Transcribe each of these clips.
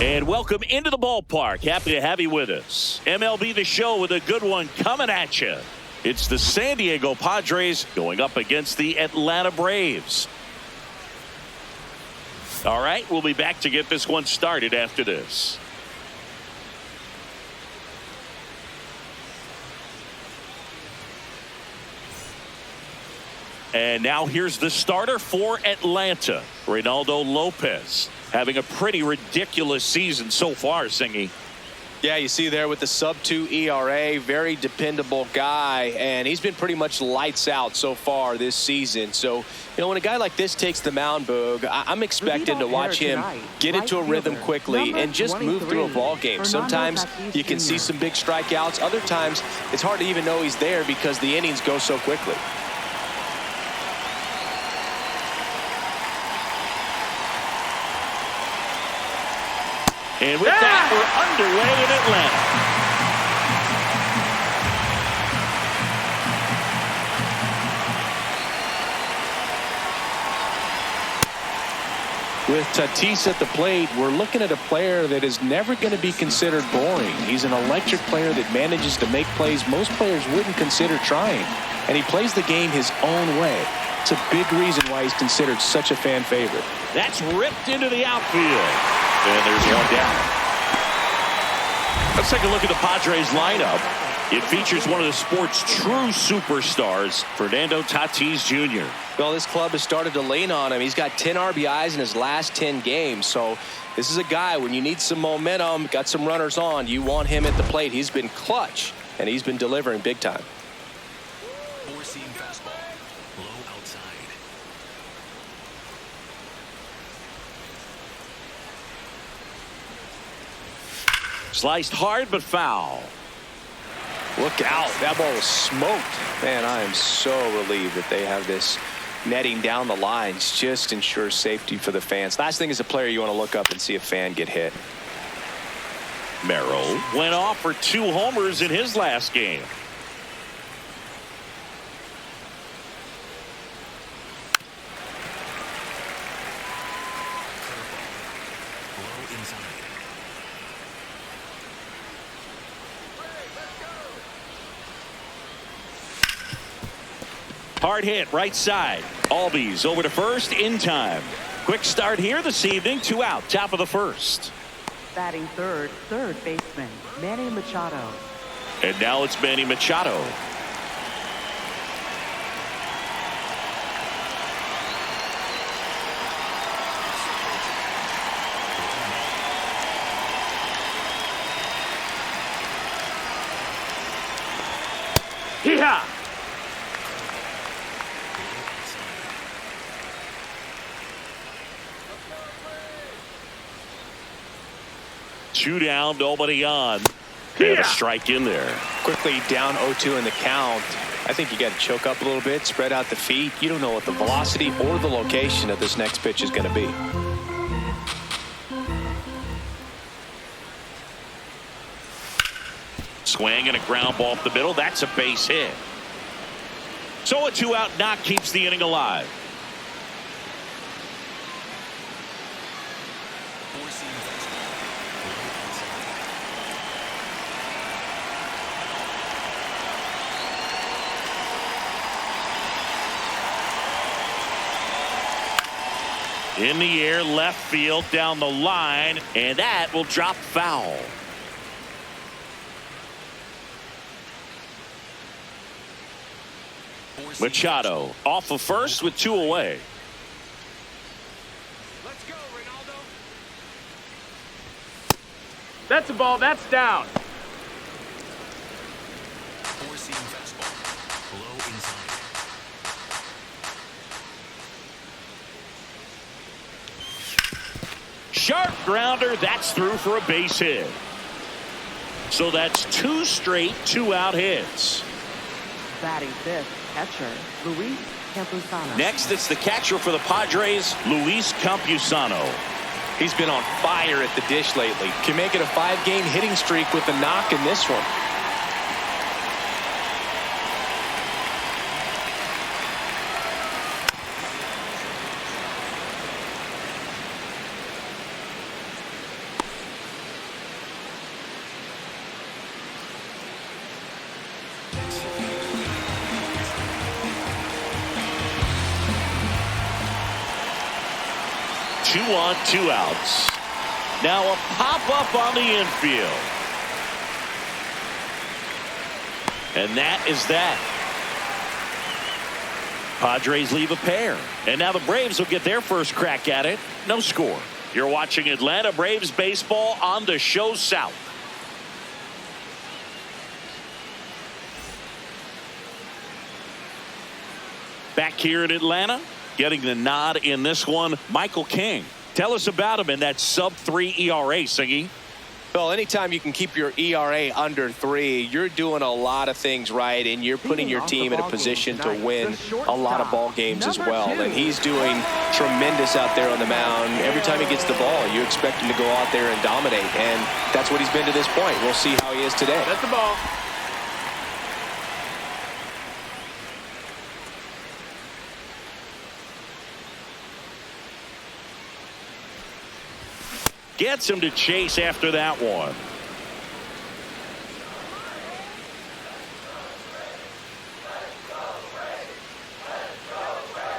And welcome into the ballpark. Happy to have you with us. MLB The Show with a good one coming at you. It's the San Diego Padres going up against the Atlanta Braves. All right, we'll be back to get this one started after this. And now here's the starter for Atlanta, Reynaldo Lopez, having a pretty ridiculous season so far, Singy. Yeah, you see there with the sub-2 ERA, very dependable guy, and he's been pretty much lights out so far this season. So, you know, when a guy like this takes the mound, Boog, I'm expecting to watch him get into a rhythm quickly and just move through a ball game. Sometimes you can see some big strikeouts. Other times it's hard to even know he's there because the innings go so quickly. And with that, we're underway in Atlanta. With Tatis at the plate, we're looking at a player that is never going to be considered boring. He's an electric player that manages to make plays most players wouldn't consider trying. And he plays the game his own way. It's a big reason why he's considered such a fan favorite. That's ripped into the outfield. And there's one down. Let's take a look at the Padres lineup. It features one of the sport's true superstars, Fernando Tatis Jr. Well, this club has started to lean on him. He's got 10 RBIs in his last 10 games. So this is a guy, when you need some momentum, got some runners on, you want him at the plate. He's been clutch, and he's been delivering big time. Four-seam fastball, low outside. Sliced hard but foul. Look out. That ball was smoked. Man, I am so relieved that they have this netting down the lines. Just ensures safety for the fans. Last thing as a player, you want to look up and see a fan get hit. Merrill went off for 2 homers in his last game. Low inside. Hard hit right side. Albies over to first in time. Quick start here this evening. 2 out, top of the first. Batting third baseman, Manny Machado. And now it's Manny Machado. Hee-haw! Two down, nobody on. And a strike in there. Quickly down 0-2 in the count. I think you got to choke up a little bit, spread out the feet. You don't know what the velocity or the location of this next pitch is going to be. Swing and a ground ball up the middle. That's a base hit. So a 2-out knock keeps the inning alive. Four-seam fastball, low outside. In the air, left field, down the line, and that will drop foul. Machado off of first with 2 away. Let's go, Reynaldo. That's a ball. That's down. Four-seam fastball, low inside. Sharp grounder. That's through for a base hit. So that's 2 straight 2-out hits. Batting fifth, catcher, Luis Campusano. Next, it's the catcher for the Padres, Luis Campusano. He's been on fire at the dish lately. Can make it a 5-game hitting streak with a knock in this one. 2 on, 2 outs. Now a pop-up on the infield. And that is that. Padres leave a pair. And now the Braves will get their first crack at it. No score. You're watching Atlanta Braves baseball on the Show South. Back here in Atlanta, getting the nod in this one, Michael King. Tell us about him in that sub-3 ERA, Singy. Well, anytime you can keep your ERA under 3, you're doing a lot of things right, and you're putting your team in a position to win a lot of ball games as well. And he's doing tremendous out there on the mound. Every time he gets the ball, you expect him to go out there and dominate, and that's what he's been to this point. We'll see how he is today. That's the ball. Gets him to chase after that one.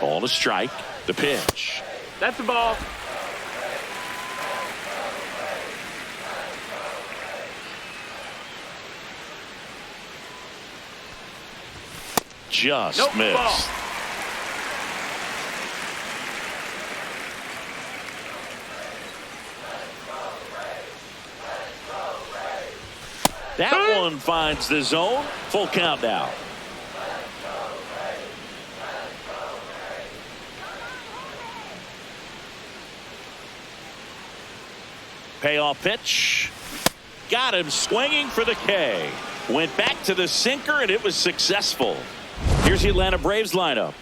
Ball to strike. The pitch. That's the ball. Just Nope, missed. ball. That one finds the zone. Full count now. Payoff pitch. Got him swinging for the K. Went back to the sinker, and it was successful. Here's the Atlanta Braves lineup.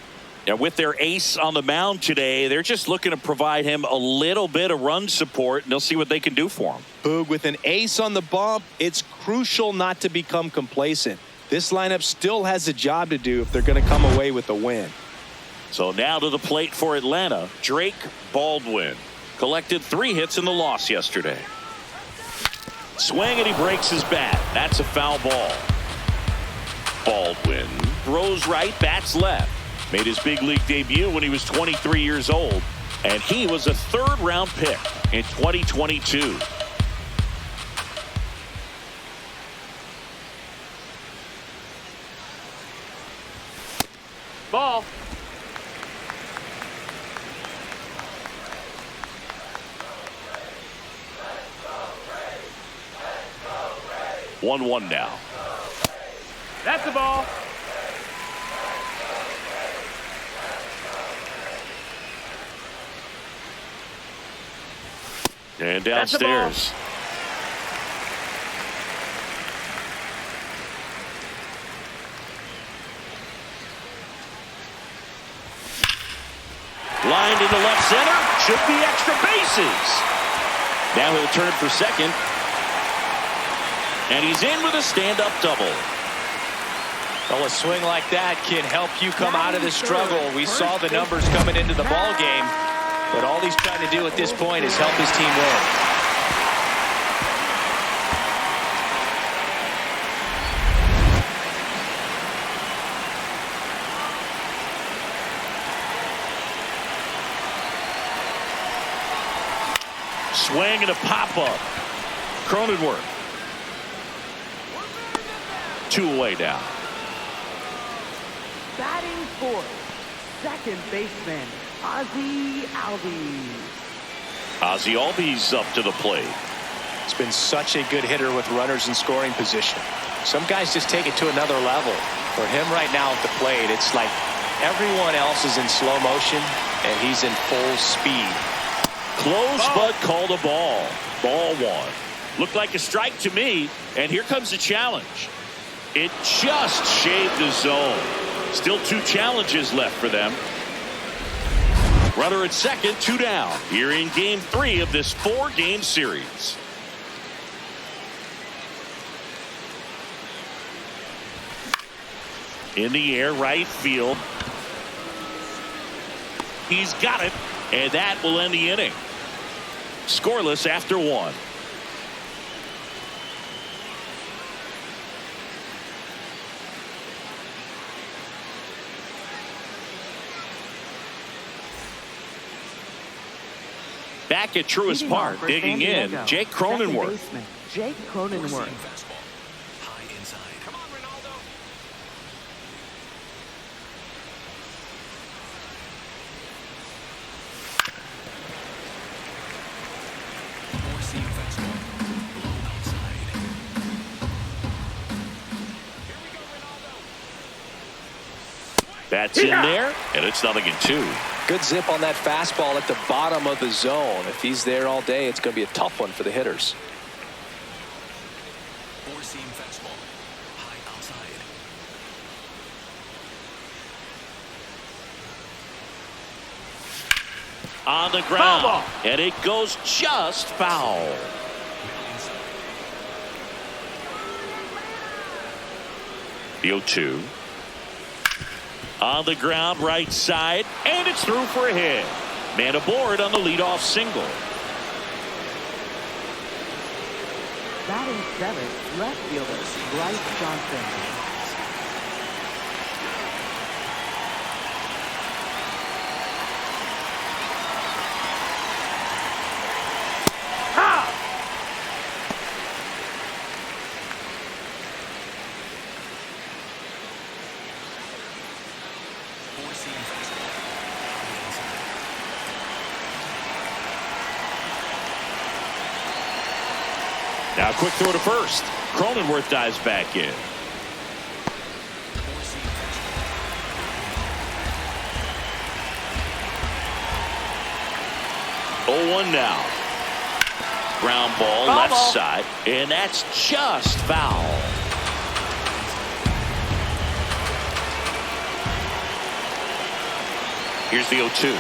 Now, with their ace on the mound today, they're just looking to provide him a little bit of run support, and they'll see what they can do for him. Boog, with an ace on the bump, it's crucial not to become complacent. This lineup still has a job to do if they're going to come away with a win. So now to the plate for Atlanta, Drake Baldwin. Collected 3 hits in the loss yesterday. Swing, and he breaks his bat. That's a foul ball. Baldwin throws right, bats left. Made his big league debut when he was 23 years old, and he was a 3rd-round pick in 2022. Ball. One now. That's the ball. And That's the ball. downstairs. Lined into left center. Should be extra bases. Now he'll turn for second. And he's in with a stand-up double. Well, a swing like that can help you come out of the struggle. We saw the numbers coming into the ball game, but all he's trying to do at this point is help his team win. Swing and a pop-up. Cronenworth. 2 away now. Batting fourth, second baseman, Ozzie Albies. Ozzie Albies up to the plate. It's been such a good hitter with runners in scoring position. Some guys just take it to another level. For him right now at the plate, it's like everyone else is in slow motion, and he's in full speed. Close, but called a ball. Ball 1. Looked like a strike to me, and here comes the challenge. It just shaved the zone. Still 2 challenges left for them. Runner at second, 2 down. Here in game 3 of this 4-game series. In the air, right field. He's got it, and that will end the inning. Scoreless after 1. Back at Truist Leading off Park, for digging San in, Diego, Jake second Cronenworth. baseman, Jake Four-seam Cronenworth. fastball. High inside. Come on, Ronaldo. Four-seam fastball. Low outside. Here we go, Ronaldo. That's in there, and it's 0-2. Good zip on that fastball at the bottom of the zone. If he's there all day, it's going to be a tough one for the hitters. Four-seam fastball. High outside. On the Foul ground, ball. and it goes just foul. Middle inside. The 0-2. On the ground, right side, and it's through for a hit. Man aboard on the leadoff single. Batting seventh, left fielder, Bryce Johnson. Four-seam fastball. High inside. Now a quick throw to first. Cronenworth dives back in. Four-seam fastball. 0-1 now. Ground ball, Foul left ball. side, and that's just foul. Here's the 0-2.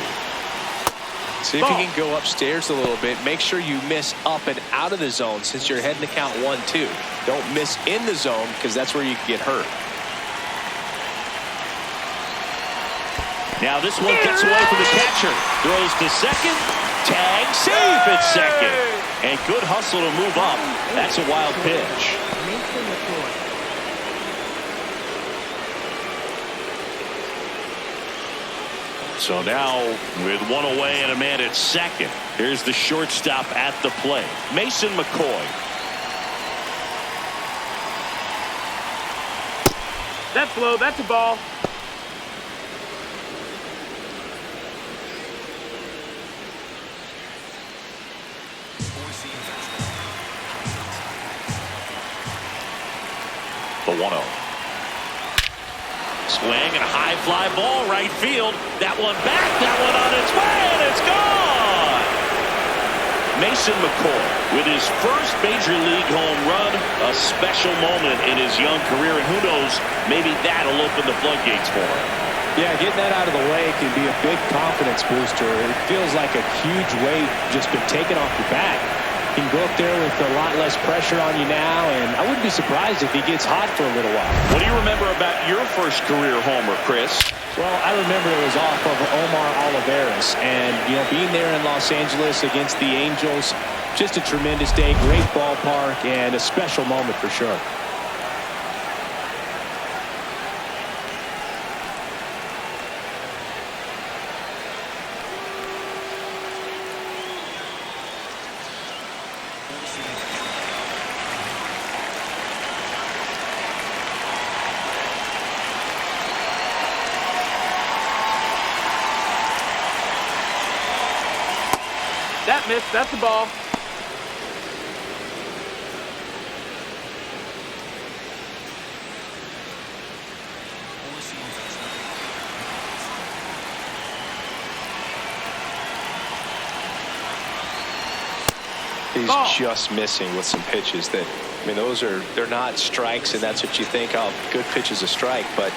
See if you can go upstairs a little bit. Make sure you miss up and out of the zone since you're heading to count 1-2. Don't miss in the zone because that's where you can get hurt. Now this one gets away from the catcher. Throws to second. Tag safe at second. And good hustle to move up. That's a wild pitch. Mason McCoy. So now with one away and a man at second. Here's the shortstop at the plate. Mason McCoy. That's low. That's a ball. Four-seam fastball. High outside. The 1-0. Swing and a high fly ball right field. That one back, that one on its way, and it's gone. Mason McCoy with his first major league home run, a special moment in his young career, and who knows, maybe that'll open the floodgates for him. Yeah, getting that out of the way can be a big confidence booster. It feels like a huge weight just been taken off your back. You can go up there with a lot less pressure on you now, and I wouldn't be surprised if he gets hot for a little while. What do you remember about your first career homer, Chris? Well, I remember it was off of Omar Oliveras, and being there in Los Angeles against the Angels, just a tremendous day, great ballpark, and a special moment for sure. That missed. That's a ball. Four-seam fastball. He's Ball. just missing with some pitches that, they're not strikes, and that's what you think, oh, good pitch is a strike, but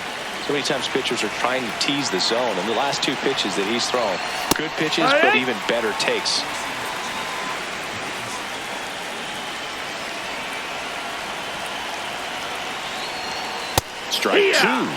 so many times pitchers are trying to tease the zone, and the last two pitches that he's thrown, good pitches, but even better takes. Strike two.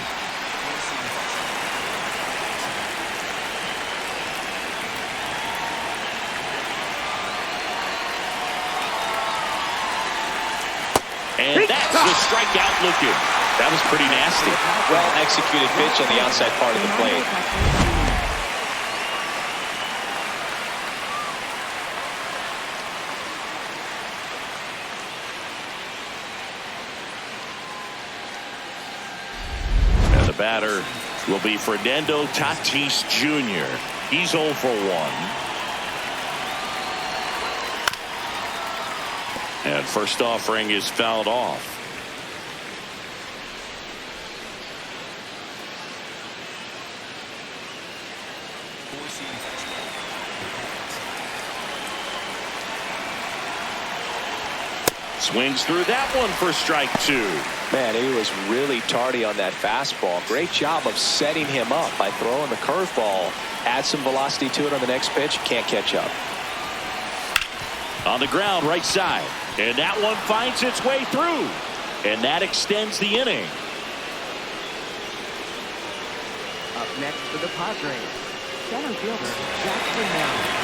And that's the strikeout looking. That was pretty nasty. Well executed pitch on the outside part of the plate. batter will be Fernando Tatis Jr. He's 0 for 1. And first offering is fouled off. Swings through that one for strike 2. Man, he was really tardy on that fastball. Great job of setting him up by throwing the curveball. Add some velocity to it on the next pitch. Can't catch up. On the ground, right side. And that one finds its way through. And that extends the inning. Up next for the Padres, center fielder Jackson Merrill.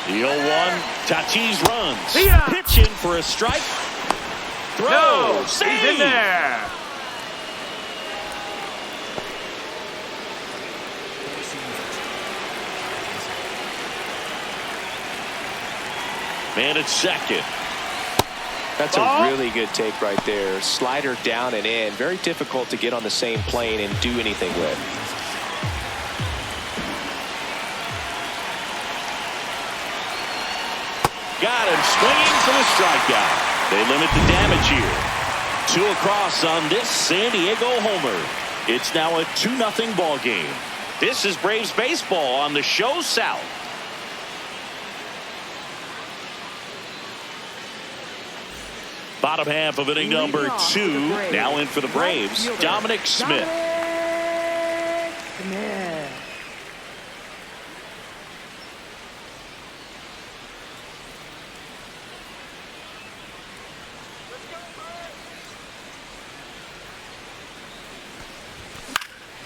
The 0-1, Tatis runs. Yeah. Pitching for a strike. Throw. No, he's Save. in there. Man at second. That's Ball. a really good take right there. Slider down and in. Very difficult to get on the same plane and do anything with. Got him swinging for the strikeout. They limit the damage here. 2 across on this San Diego homer. It's now a 2-0 ball game. This is Braves baseball on the show South. Bottom half of inning number 2. Now in for the Braves, Dominic Smith.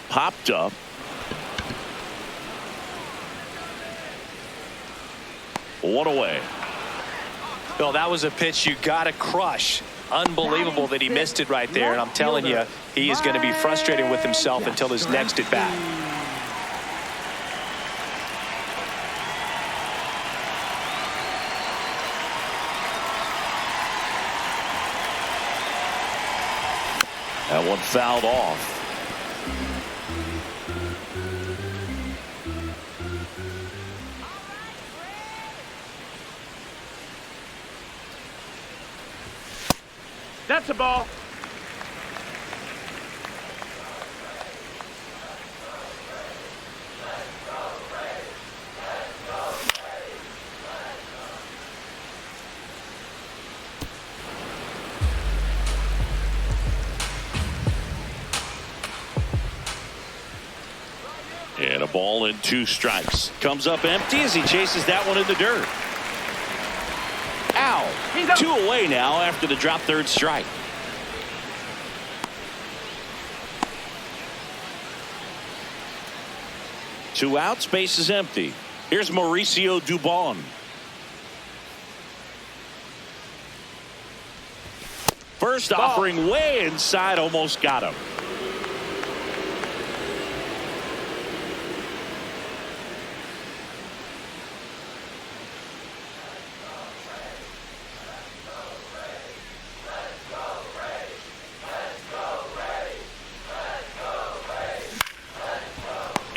Popped up. One away. Well, that was a pitch you got to crush. Unbelievable that he missed it right there. And I'm telling you, he is going to be frustrated with himself until his next at bat. That one fouled off. That's a ball. And a ball and 2 strikes. Comes up empty as he chases that one in the dirt. Ow. 2 away now after the drop third strike. Two outs, base is empty. Here's Mauricio Dubon. First offering way inside, almost got him.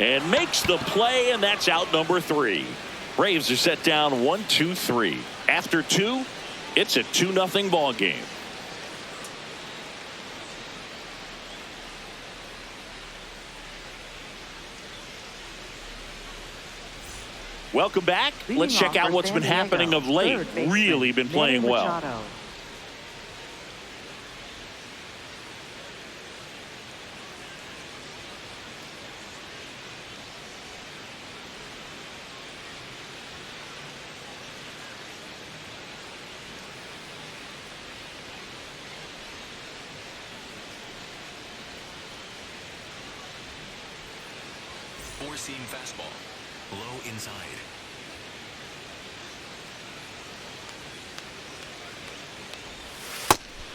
And makes the play, and that's out number 3. Braves are set down 1-2-3. After 2, it's a 2-0 ball game. Welcome back. Let's check out what's been happening of late. Really been playing well. Four-seam fastball. Low inside.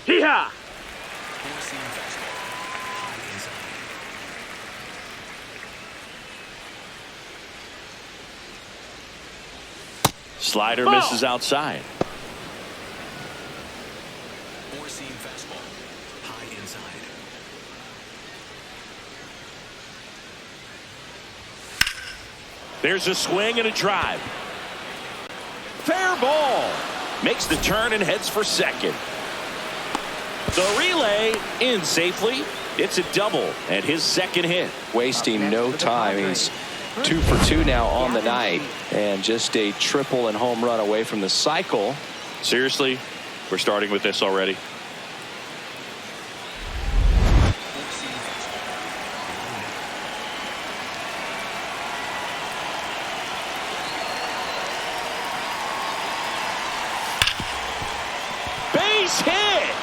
Hee-haw! Four-seam fastball. High inside. Slider Ball. misses outside. Four-seam fastball. High inside. There's a swing and a drive. Fair ball. Makes the turn and heads for second. The relay in safely. It's a double and his second hit. Wasting no time. He's 2 for 2 now on the night, and just a triple and home run away from the cycle. Seriously, we're starting with this already. Four-seam fastball. Base hit.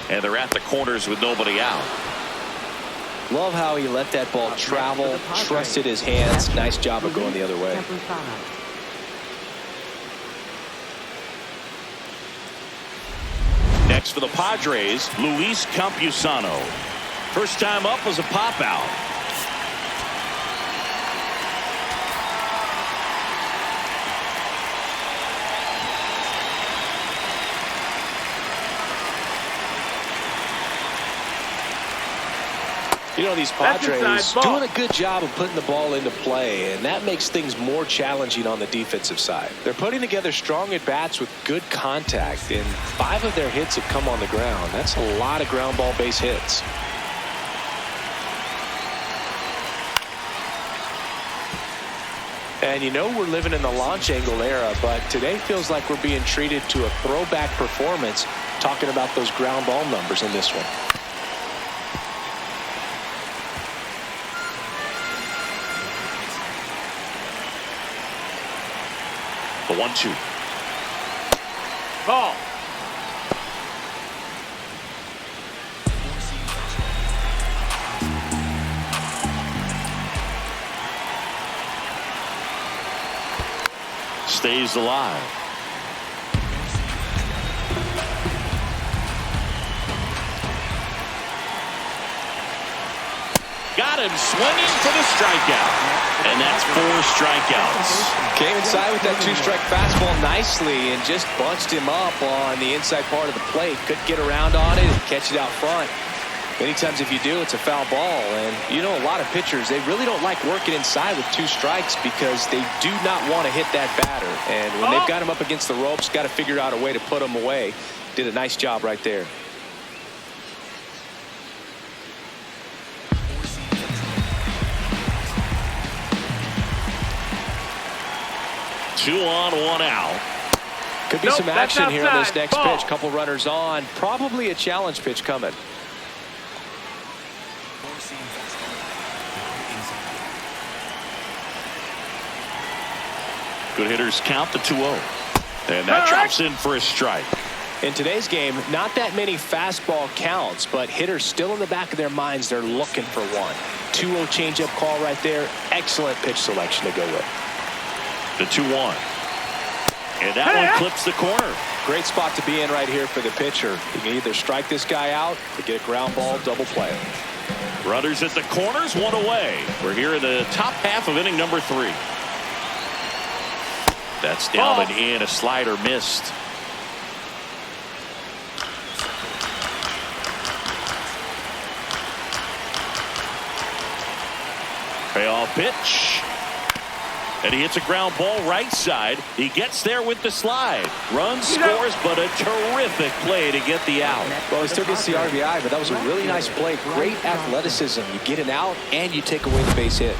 And they're at the corners with nobody out. Love how he let that ball travel, trusted his hands. Nice job of going the other way. Next for the Padres, Luis Campusano. First time up was a pop out. You know, these That's Padres inside ball. doing a good job of putting the ball into play, and that makes things more challenging on the defensive side. They're putting together strong at-bats with good contact, and 5 of their hits have come on the ground. That's a lot of ground ball base hits. And you know we're living in the launch angle era, but today feels like we're being treated to a throwback performance, talking about those ground ball numbers in this one. The 1-2. Ball. Four-seam fastball. Stays alive. Got him swinging for the strikeout. And that's 4 strikeouts. Came inside with that 2-strike fastball nicely and just bunched him up on the inside part of the plate. Couldn't get around on it and catch it out front. Many times if you do, it's a foul ball. And you know, a lot of pitchers, they really don't like working inside with 2 strikes because they do not want to hit that batter. And when they've got him up against the ropes, got to figure out a way to put him away. Did a nice job right there. Four-seam fastball. 2 on, 1 out. Could be Nope, some that's action here on this outside. next Ball. pitch. Couple runners on. Probably a challenge pitch coming. Four-seam fastball. High inside. Good hitters count the 2-0. And that drops in for a strike. In today's game, not that many fastball counts, but hitters still in the back of their minds, they're looking for one. 2-0 changeup call right there. Excellent pitch selection to go with. The 2-1. And that one clips the corner. Great spot to be in right here for the pitcher. You can either strike this guy out or get a ground ball, double play. Runners at the corners, 1 away. We're here in the top half of inning number 3. That's down and in. A slider missed. Payoff pitch. And he hits a ground ball right side. He gets there with the slide. Runs, scores, but a terrific play to get the out. Well, he still gets the RBI, but that was a really nice play. Great athleticism. You get it out, and you take away the base hit.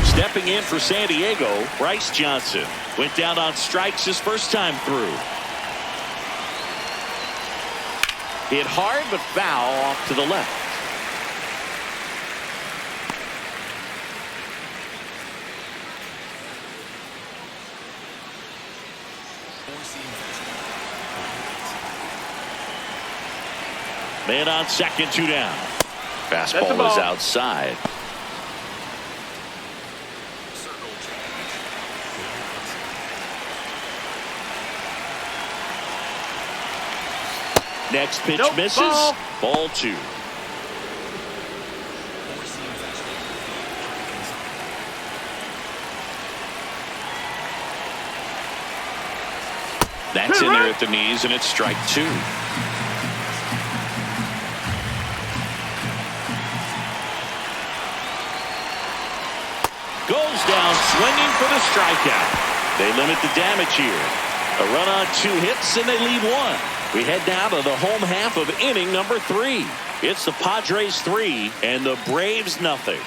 Stepping in for San Diego, Bryce Johnson. Went down on strikes his first time through. Hit hard, but foul off to the left. Man on second, 2 down. Fastball is outside. Next pitch Nope, misses. ball. Ball 2. Four-seam fastball. High inside. That's in there at the knees, and it's strike 2. Goes down swinging for the strikeout. They limit the damage here. A run on 2 hits, and they lead 1. We head now to the home half of inning number 3. It's the Padres 3 and the Braves nothing.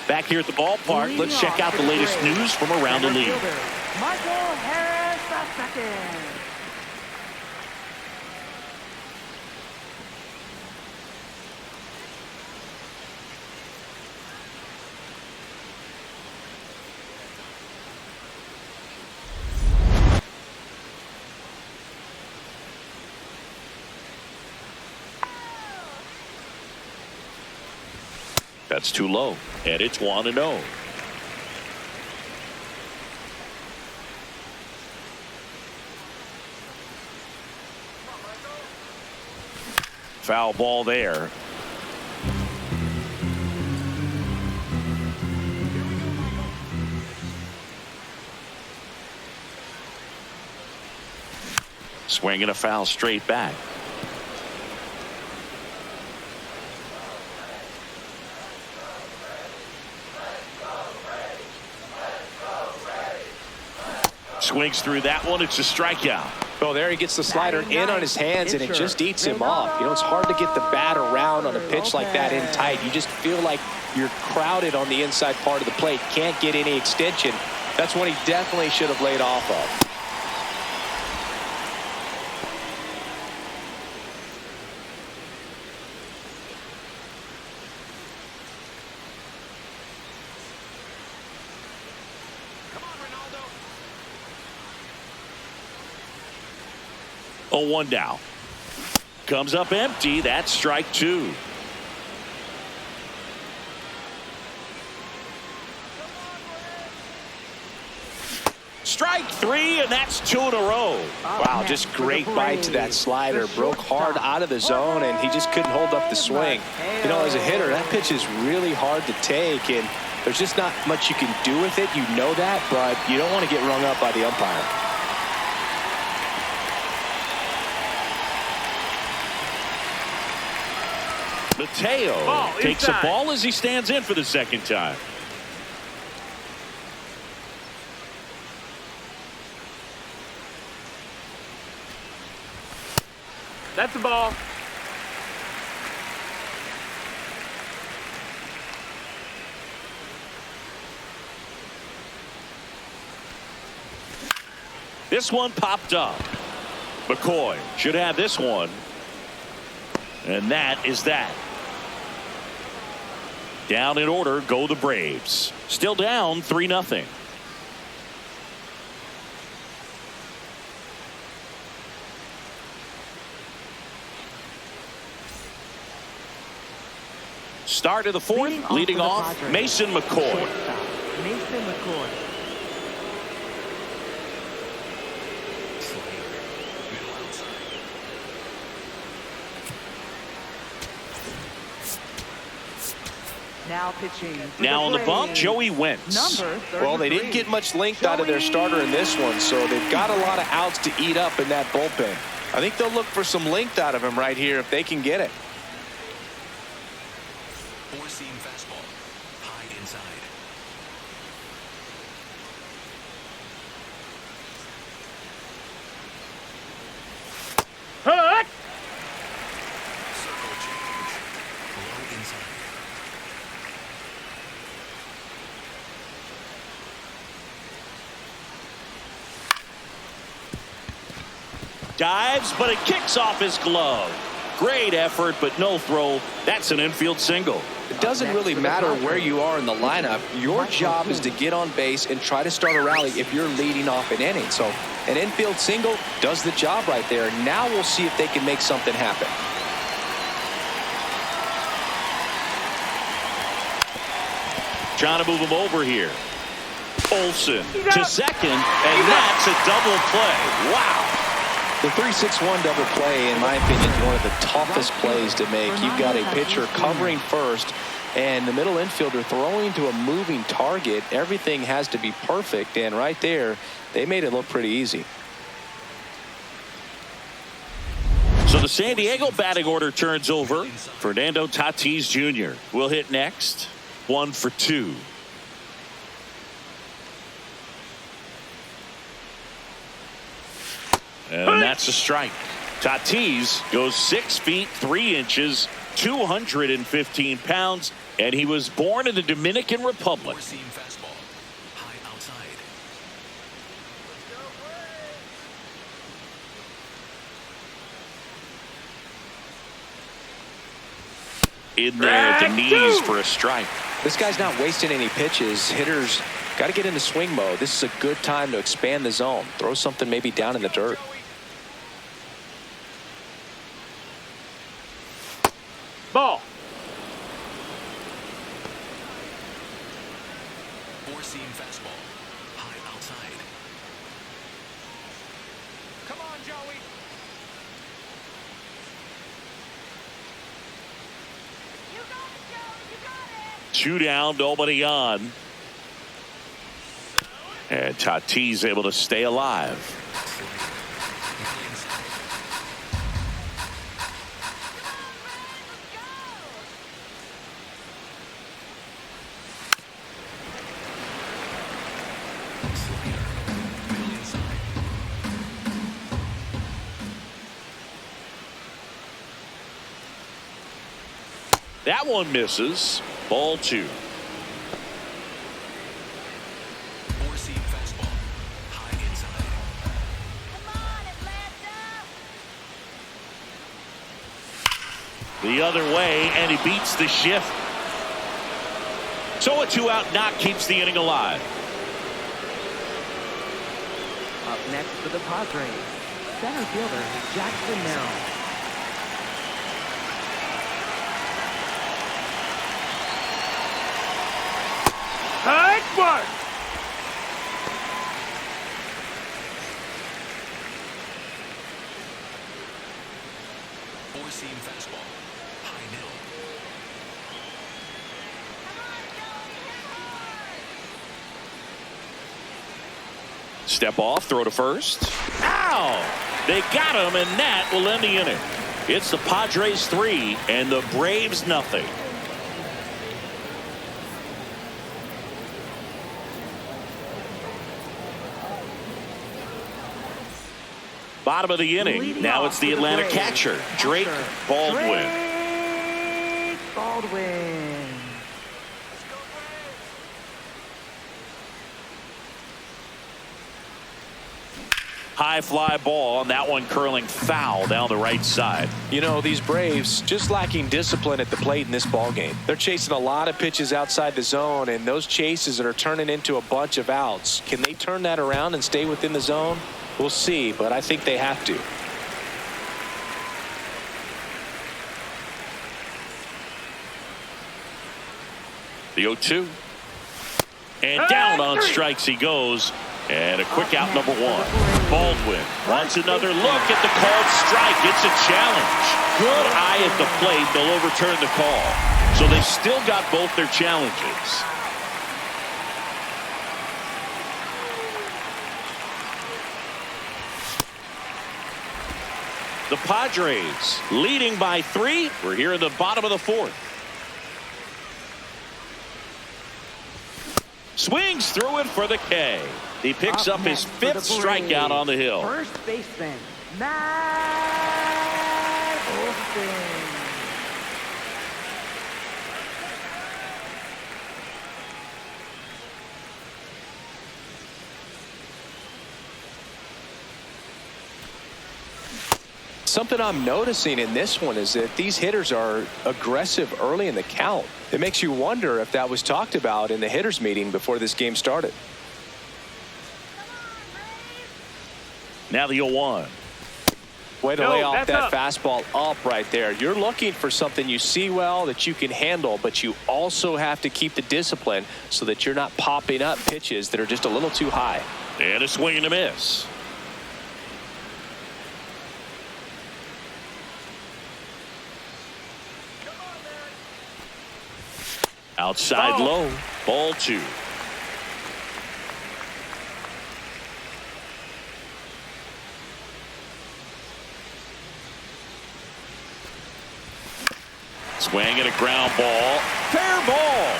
Back here at the ballpark, let's check out the latest news from around the league. Michael Harris II. That's too low, and it's 1-0. Foul ball there. Swinging a foul straight back. Swings through that one. It's a strikeout. Oh, there he gets the slider in on his hands, and it just eats him off. You know, it's hard to get the bat around on a pitch like that in tight. You just feel like you're crowded on the inside part of the plate. Can't get any extension. That's one he definitely should have laid off of. Oh, 1 down. Comes up empty. That's strike 2. Strike 3, and that's 2 in a row. Wow, just great bite to that slider. Broke hard out of the zone, and he just couldn't hold up the swing. You know, as a hitter, that pitch is really hard to take, and there's just not much you can do with it. You know that, but you don't want to get rung up by the umpire. Mateo takes a ball as he stands in for the second time. That's a ball. This one popped up. McCoy should have this one. And that is that. Down in order go the Braves. Still down 3-0. Start of the 4th, leading off Mason McCoy. Mason McCoy. Middle outside. Now pitching. Now on the bump, Joey Wentz. Number 33. Well, they didn't get much length out of their starter in this one, so they've got a lot of outs to eat up in that bullpen. I think they'll look for some length out of him right here if they can get it. Four-seam fastball. High inside. Hook. Circle change. Low inside. Dives, but it kicks off his glove. Great effort, but no throw. That's an infield single. It doesn't really matter where you are in the lineup. Your job is to get on base and try to start a rally if you're leading off an inning. So an infield single does the job right there. Now we'll see if they can make something happen. Trying to move him over here. Olsen to second, and that's a double play. Wow. The 3-6-1 double play, in my opinion, is one of the toughest plays to make. You've got a pitcher covering first and the middle infielder throwing to a moving target. Everything has to be perfect, and right there, they made it look pretty easy. So the San Diego batting order turns over. Fernando Tatis Jr. will hit next. 1 for 2. And that's a strike. Tatis goes 6 feet 3 inches, 215 pounds, and he was born in the Dominican Republic. Four-seam fastball. High outside. In there at the knees for a strike. This guy's not wasting any pitches. Hitters got to get into swing mode. This is a good time to expand the zone. Throw something maybe down in the dirt. Ball. Four-seam fastball. High outside. Come on, Joey. 2 down, nobody on. And Tatis able to stay alive. That one misses. Ball 2. Four-seam fastball. High inside. The other way, and he beats the shift. So a 2-out knock keeps the inning alive. Up next for the Padres, center fielder Jackson Merrill. Hard work. Four-seam fastball. High middle. Step off, throw to first. Ow! They got him, and that will end the inning. It's the Padres 3 and the Braves nothing. Bottom of the inning. Now it's the Atlanta catcher, Drake Baldwin. Drake Baldwin. High fly ball, and that one curling foul down the right side. You know, these Braves just lacking discipline at the plate in this ball game. They're chasing a lot of pitches outside the zone, and those chases that are turning into a bunch of outs. Can they turn that around and stay within the zone? We'll see, but I think they have to. The 0-2. And down on strikes he goes. And a quick out, number 1. Baldwin wants another look at the called strike. It's a challenge. Good eye at the plate. They'll overturn the call. So they still got both their challenges. The Padres leading by 3. We're here in the bottom of the 4th. Swings through it for the K. He picks up his 5th strikeout on the hill. First baseman, Matt Olson. Something I'm noticing in this one is that these hitters are aggressive early in the count. It makes you wonder if that was talked about in the hitters meeting before this game started. Now the 0-1. Way to No, lay off that's that up. fastball up right there. You're looking for something you see well that you can handle, but you also have to keep the discipline so that you're not popping up pitches that are just a little too high. And a swing and a miss. Outside Ball. low. Ball 2. Swing and a ground ball. Fair ball.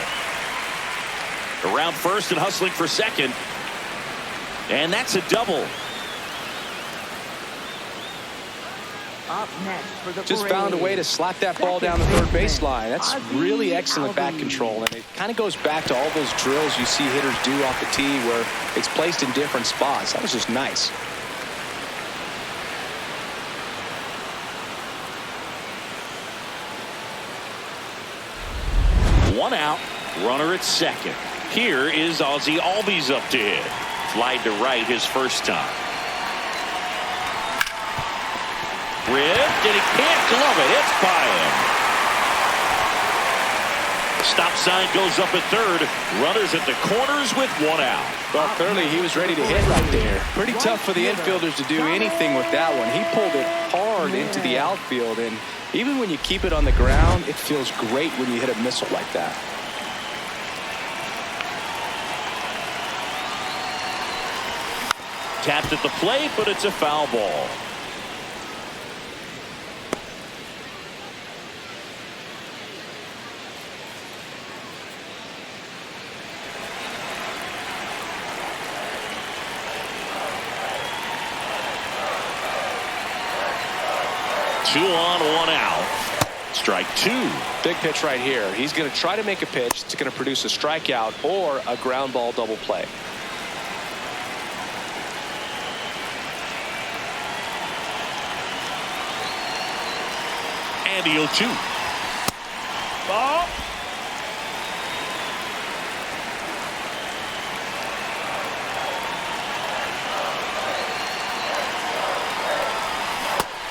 Around first and hustling for second. And that's a double. Up next for the Just found a way to slap that ball down the third baseline. That's really excellent bat control, and it kind of goes back to all those drills you see hitters do off the tee where it's placed in different spots. That was just nice. One out, runner at second. Here is Ozzie Albies up to hit. Slide to right his first time. Ripped, and he can't glove it. It's by him. The stop sign goes up at third. Runners at the corners with one out. Well, clearly he was ready to hit right there. Pretty tough for the infielders to do anything with that one. He pulled it hard into the outfield, and even when you keep it on the ground, it feels great when you hit a missile like that. Tapped at the plate, but it's a foul ball. Two on, one out. Strike 2. Big pitch right here. He's going to try to make a pitch that's going to produce a strikeout or a ground ball double play. And the 0-2. Ball.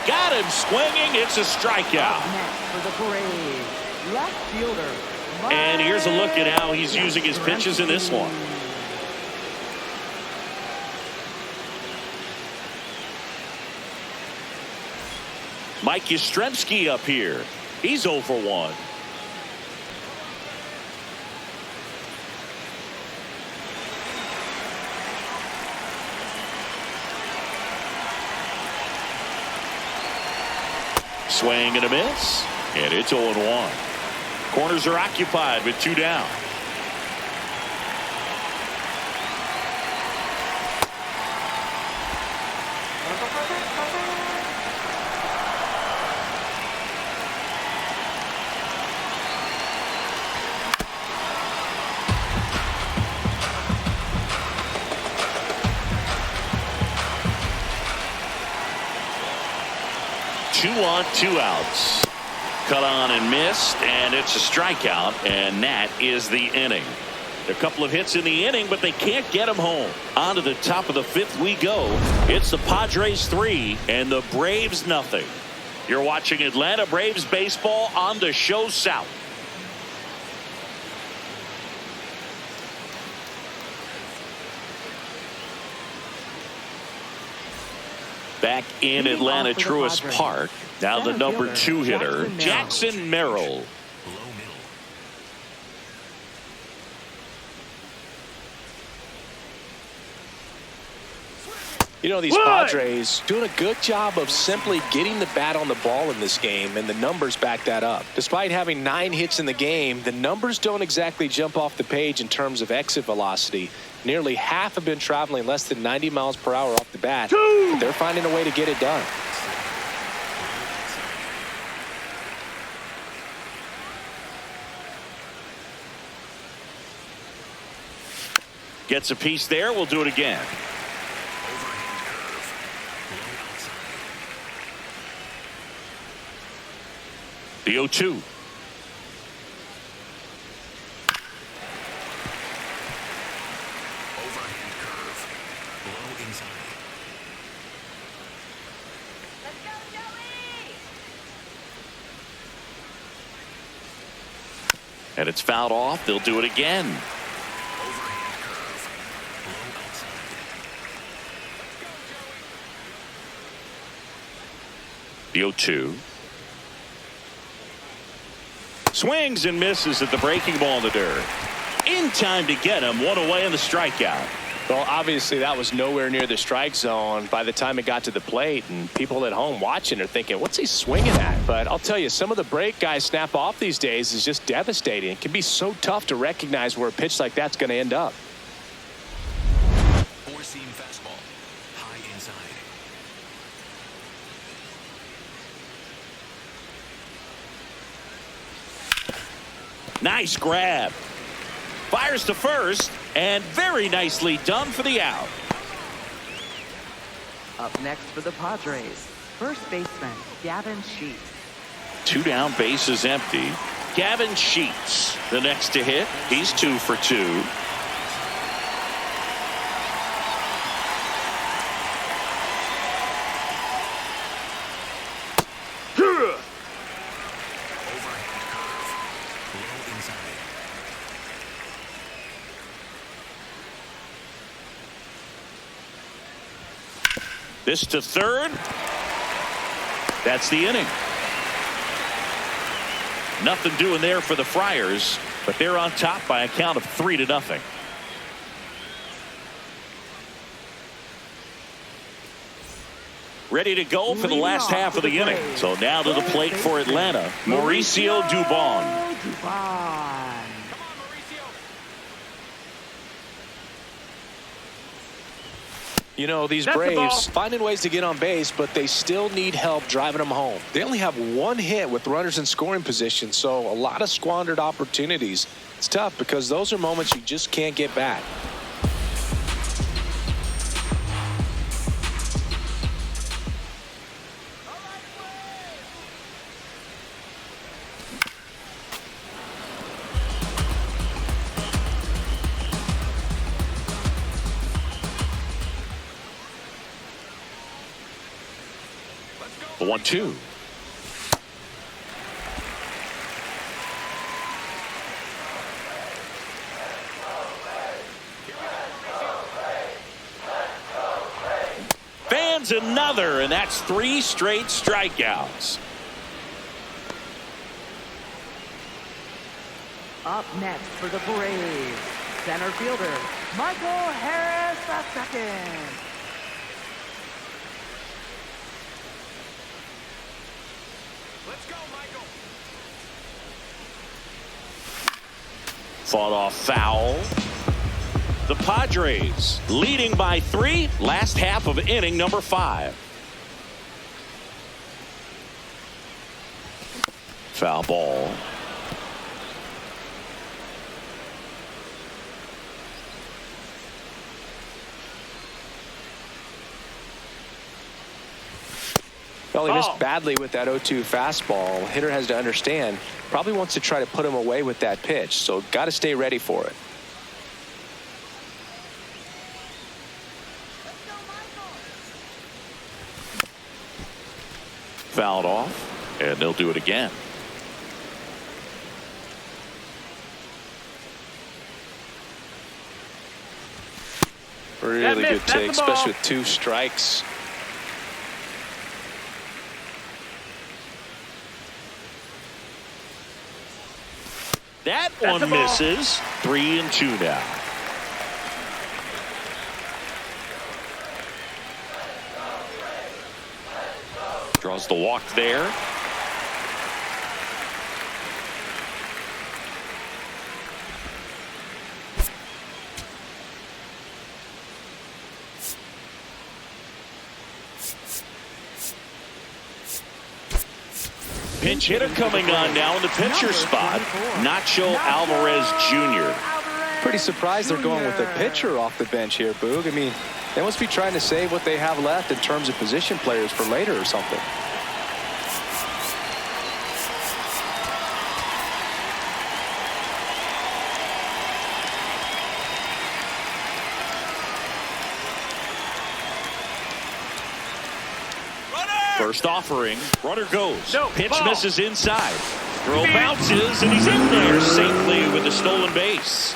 Got him swinging. It's a strikeout. Next for the Braves, left fielder. And here's a look at how he's using his pitches in this one. Mike Yastrzemski up here. He's 0 for 1. Swing and a miss. And it's 0-1. Corners are occupied with 2 down. Two on, 2 outs. Cut on and missed, and it's a strikeout, and that is the inning. A couple of hits in the inning, but they can't get him home. On to the top of the 5th we go. It's the Padres 3 and the Braves nothing. You're watching Atlanta Braves baseball on the Show South. Back in Atlanta Truist Park. Now the number 2 hitter, Jackson Merrill. Low middle. You know, these Padres doing a good job of simply getting the bat on the ball in this game, and the numbers back that up. Despite having 9 hits in the game, the numbers don't exactly jump off the page in terms of exit velocity. Nearly half have been traveling less than 90 miles per hour off the bat. But they're finding a way to get it done. Gets a piece there. We'll do it again. Overhand curve. Low outside. The 0-2. Overhand curve. Low inside. And it's fouled off. They'll do it again. Overhand curve. Low outside. The 0-2. Swings and misses at the breaking ball in the dirt. In time to get him. One away in the strikeout. Well, obviously that was nowhere near the strike zone by the time it got to the plate, and people at home watching are thinking, what's he swinging at? But I'll tell you, some of the break guys snap off these days is just devastating. It can be so tough to recognize where a pitch like that's going to end up. Four-seam fastball. High inside. Nice grab. Fires to first, and very nicely done for the out. Up next for the Padres, first baseman Gavin Sheets. 2 down, bases empty. Gavin Sheets, the next to hit. He's 2 for 2. Overhand curve. Low inside. This to third. That's the inning. Nothing doing there for the Friars, but they're on top by a count of 3-0. Ready to go for the last half of the inning. So now to the plate for Atlanta, Mauricio Dubon. You know, these That's the Braves ball. finding ways to get on base, but they still need help driving them home. They only have 1 hit with runners in scoring position, so a lot of squandered opportunities. It's tough because those are moments you just can't get back. The 1-2. Fans another, and that's 3 straight strikeouts. Up next for the Braves, center fielder Michael Harris II. Let's go, Michael. Fought off foul. The Padres leading by 3. Last half of inning number 5. Foul ball. Well, he Oh. missed badly with that 0-2 fastball. Hitter has to understand, probably wants to try to put him away with that pitch, so got to stay ready for it. Fouled off, and they'll do it again. Really missed. good That's take, the ball. especially with 2 strikes. That That's one the ball. misses. 3-2 now. Draws the walk there. Pinch hitter coming on now in the pitcher spot. Nacho Alvarez Jr. Pretty surprised they're going with a pitcher off the bench here, Boog. I mean, they must be trying to save what they have left in terms of position players for later or something. First offering. Runner goes. No, Pitch ball. misses inside. Throw bounces, and he's in there safely with the stolen base.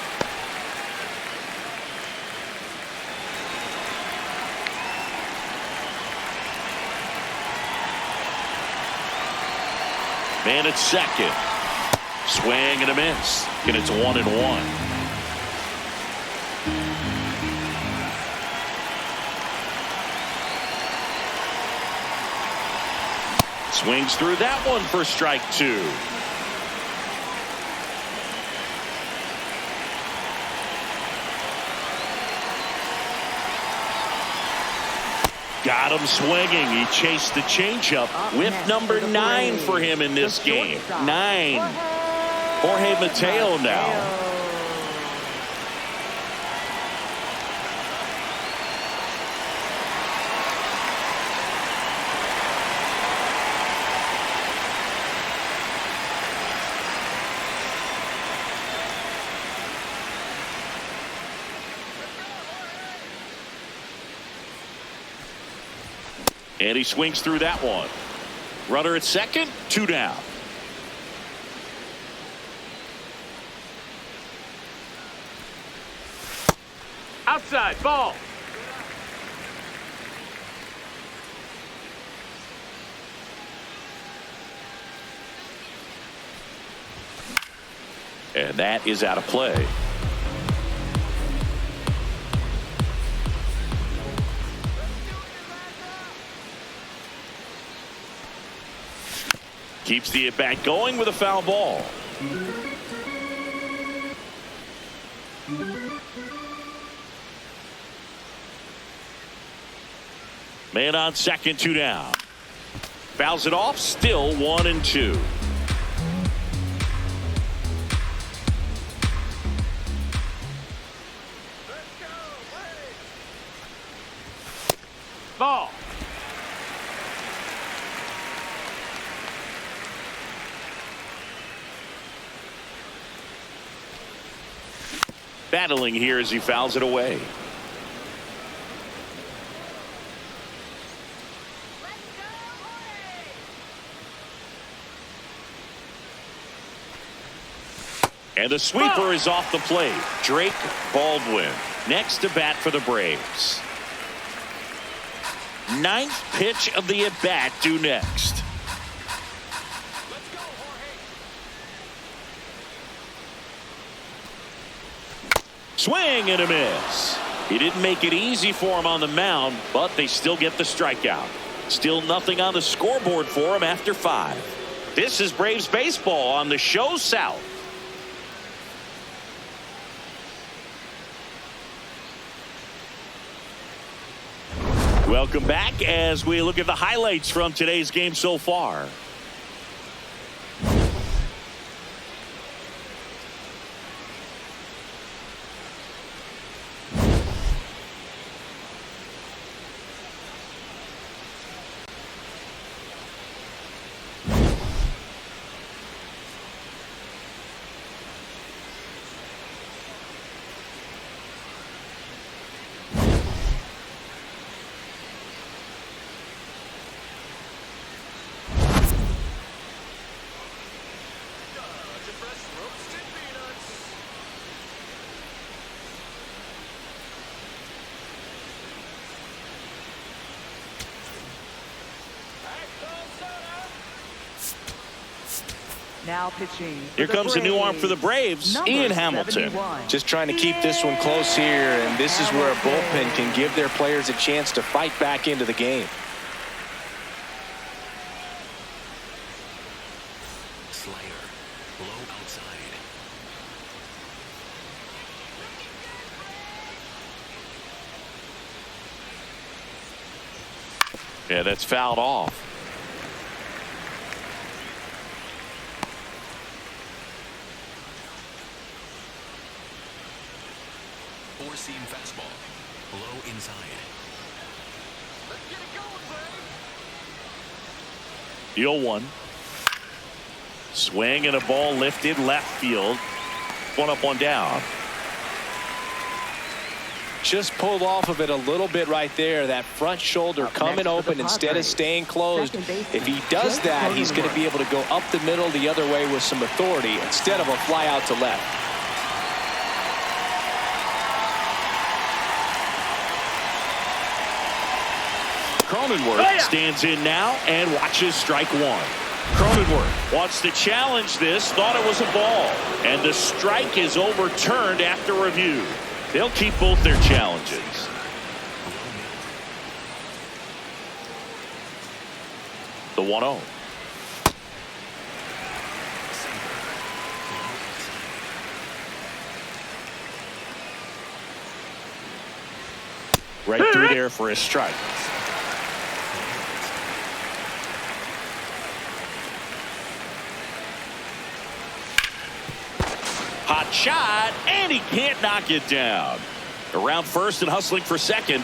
Man at second. Swing and a miss. And it's 1-1. Swings through that one for strike 2. Got him swinging. He chased the changeup. Whip number 9 for him in this game. 9. Jorge Mateo now. And he swings through that one. Runner at second, 2 down. Outside, ball. And that is out of play. Keeps the at-bat going with a foul ball. Man on second, 2 down. Fouls it off, still 1-2. Ball. Battling here as he fouls it away. And the sweeper is off the plate. Drake Baldwin next to bat for the Braves. 9th pitch of the at-bat due next. Swing and a miss. He didn't make it easy for him on the mound, but they still get the strikeout. Still nothing on the scoreboard for him after 5. This is Braves baseball on the Show South. Welcome back as we look at the highlights from today's game so far. Now pitching. Here comes a new arm for the Braves, Ian Hamilton. 71. Just trying to keep this one close here, and this is where a bullpen can give their players a chance to fight back into the game. Slider. Low outside. Yeah, that's fouled off. Four-seam fastball. Low inside. Let's get it going, The 0-1. Swing and a ball lifted left field. 1 up, 1 down. Just pulled off of it a little bit right there. That front shoulder coming open instead of staying closed. If he does that, he's going to be able to go up the middle the other way with some authority instead of a fly out to left. Cronenworth stands in now and watches strike one. Cronenworth wants to challenge this, thought it was a ball, and the strike is overturned after review. They'll keep both their challenges. The 1-0. Right through there for a strike. Hot shot, and he can't knock it down. Around first and hustling for second.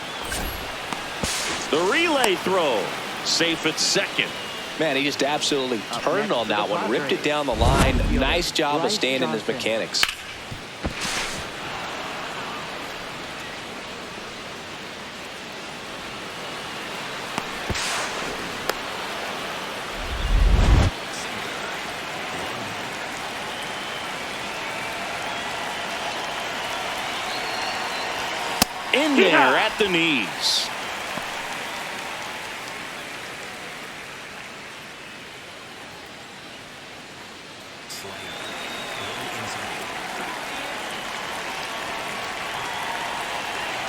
The relay throw, safe at second. Man, he just absolutely turned on that one, ripped it down the line. Nice job of staying in his mechanics. In there at the knees.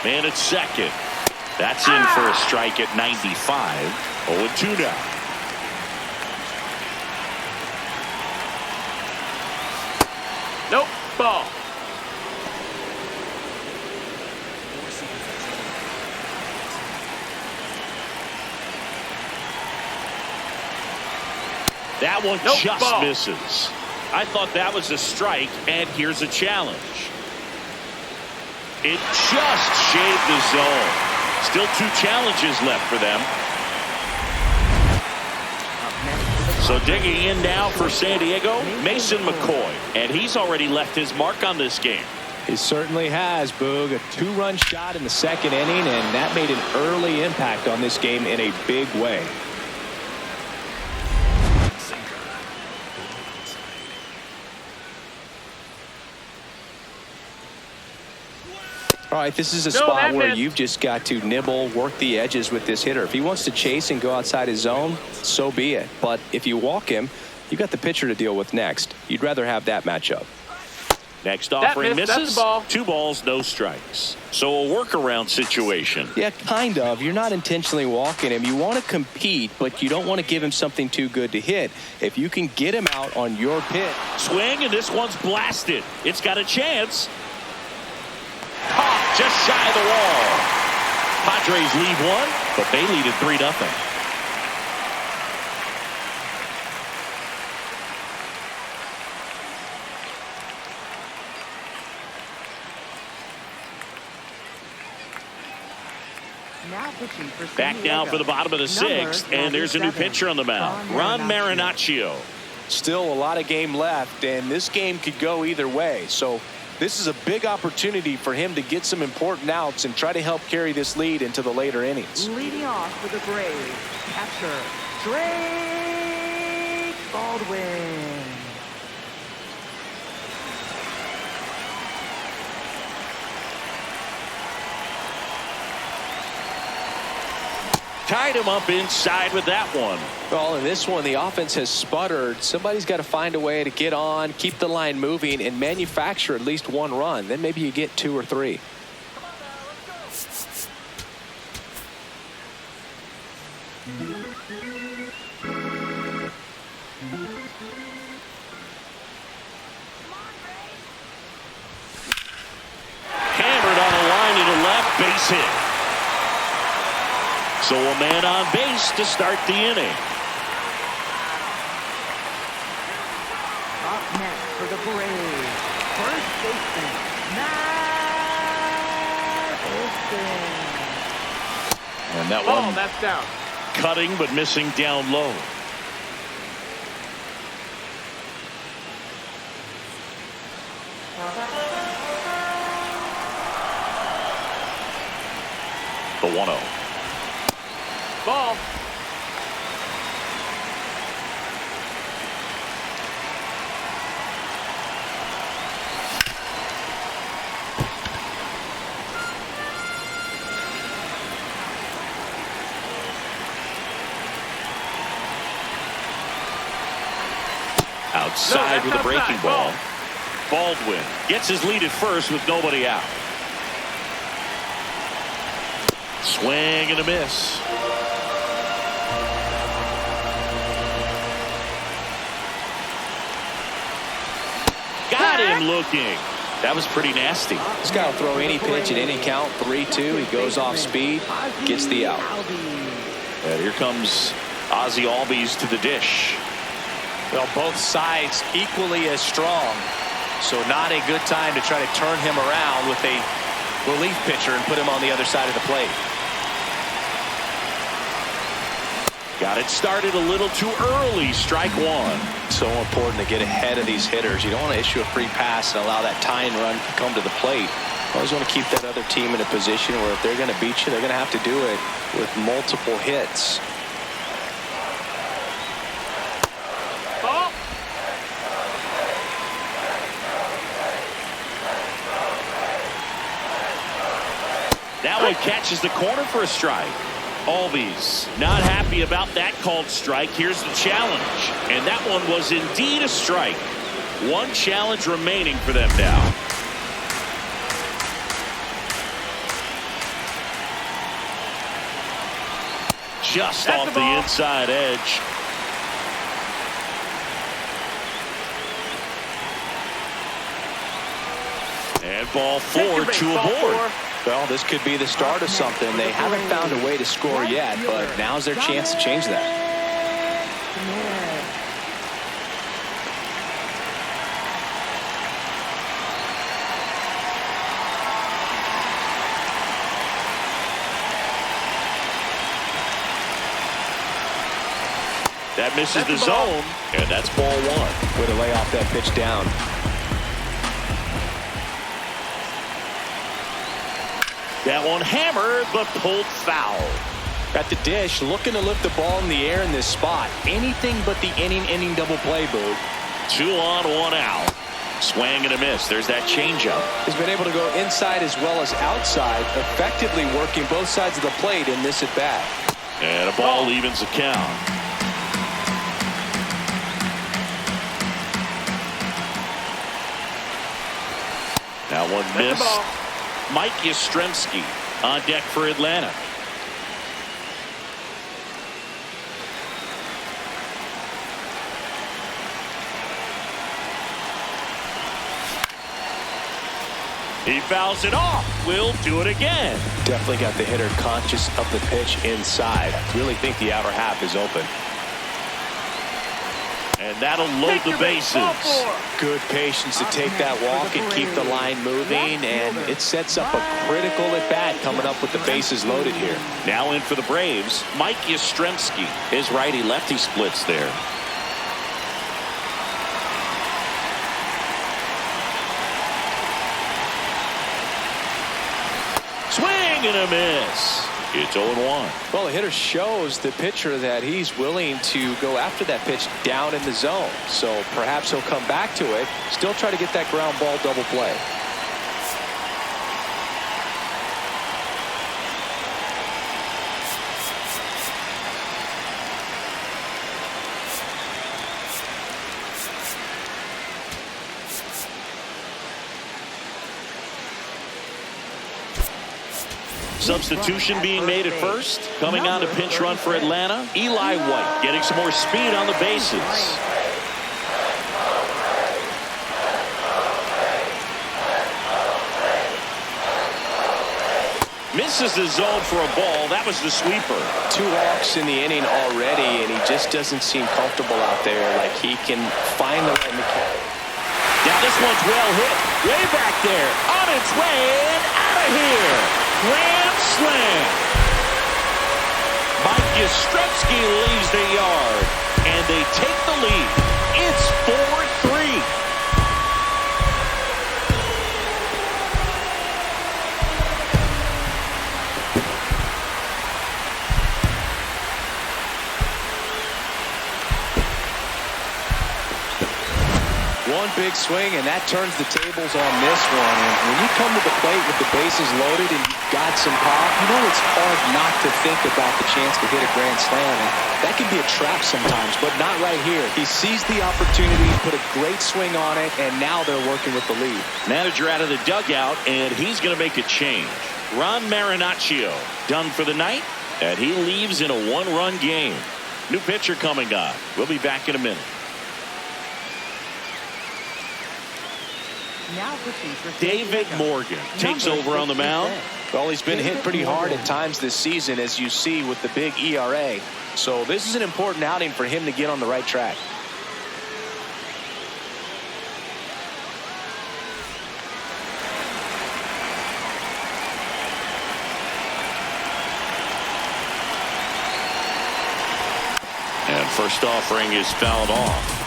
Man at second. That's in for a strike at 95. 0-2 now. Nope. Ball. That one just misses. I thought that was a strike, and here's a challenge. It just shaved the zone. Still 2 challenges left for them. So digging in now for San Diego, Mason McCoy, and he's already left his mark on this game. He certainly has, Boog. A 2-run shot in the second inning, and that made an early impact on this game in a big way. All right, this is a spot where you've just got to nibble, work the edges with this hitter. If he wants to chase and go outside his zone, so be it. But if you walk him, you've got the pitcher to deal with next. You'd rather have that matchup. Next offering misses. 2 balls, no strikes. So a workaround situation. Yeah, kind of. You're not intentionally walking him. You want to compete, but you don't want to give him something too good to hit. If you can get him out on your pitch. Swing, and this one's blasted. It's got a chance. Caught just shy of the wall. Padres lead 1, but they lead it 3-0. Back now for the bottom of the 6th, and there's a new pitcher on the mound, Ron Marinaccio. Still a lot of game left, and this game could go either way. So this is a big opportunity for him to get some important outs and try to help carry this lead into the later innings. Leading off for the Braves, catcher Drake Baldwin. Tied him up inside with that one. Well, in this one, the offense has sputtered. Somebody's got to find a way to get on, keep the line moving, and manufacture at least 1 run. Then maybe you get 2 or 3. Hammered on a line to the left, base hit. So a man on base to start the inning. Up next for the Braves, first baseman, And that one that's down. Cutting but missing down low. The 1-0. Ball. Outside with a breaking ball. Baldwin gets his lead at first with nobody out. Swing and a miss. Got him looking. That was pretty nasty. This guy will throw any pitch at any count. 3-2. He goes off speed, gets the out. And here comes Ozzie Albies to the dish. Well, both sides equally as strong. So not a good time to try to turn him around with a relief pitcher and put him on the other side of the plate. Got it started a little too early. Strike one. So important to get ahead of these hitters. You don't want to issue a free pass and allow that tying run to come to the plate. You always want to keep that other team in a position where if they're going to beat you, they're going to have to do it with multiple hits. That one catches the corner for a strike. Albies not happy about that called strike. Here's the challenge. And that one was indeed a strike. One challenge remaining for them now. Just That's off the the ball. inside edge. And ball Take your four break, to ball aboard. four. Well, this could be the start of something. They haven't found a way to score yet, but now's their chance to change that. That misses the That's the ball. zone, and that's ball one. Way to lay off that pitch down. That one hammered, but pulled foul. At the dish, looking to lift the ball in the air in this spot. Anything but the inning double play, Boog. 2 on, 1 out. Swing and a miss. There's that changeup. He's been able to go inside as well as outside, effectively working both sides of the plate in this at bat. And a ball evens the count. That one missed. Mike Yastrzemski on deck for Atlanta. He fouls it off. We'll do it again. Definitely got the hitter conscious of the pitch inside. Really think the outer half is open. And that'll load the bases. Good patience to take that walk and keep the line moving, and it sets up a critical at bat coming up with the bases loaded here. Now in for the Braves, Mike Yastrzemski. His righty-lefty splits there. Swing and a miss. It's 0-1. Well, the hitter shows the pitcher that he's willing to go after that pitch down in the zone. So perhaps he'll come back to it, still try to get that ground ball double play. Substitution being made at first. Coming on to pinch run for Atlanta. Eli White getting some more speed on the bases. Misses the zone for a ball. That was the sweeper. 2 walks in the inning already, and he just doesn't seem comfortable out there. Like he can find the right mechanic. Now this one's well hit. Way back there. On its way and out of here. Grand slam. Mike Yastrzemski leaves the yard, and they take the lead. It's 4-3. swing, and that turns the tables on this one. And when you come to the plate with the bases loaded and you've got some pop, you know it's hard not to think about the chance to hit a grand slam. And that can be a trap sometimes, but not right here. He seized the opportunity, put a great swing on it, and now they're working with the lead. Manager out of the dugout, and he's going to make a change. Ron Marinaccio done for the night, and he leaves in a one-run game. New pitcher coming on. We'll be back in a minute. Now pitching for David Morgan takes over on the mound. Well, he's been hit pretty hard at times this season, as you see with the big ERA. So this is an important outing for him to get on the right track. And first offering is fouled off.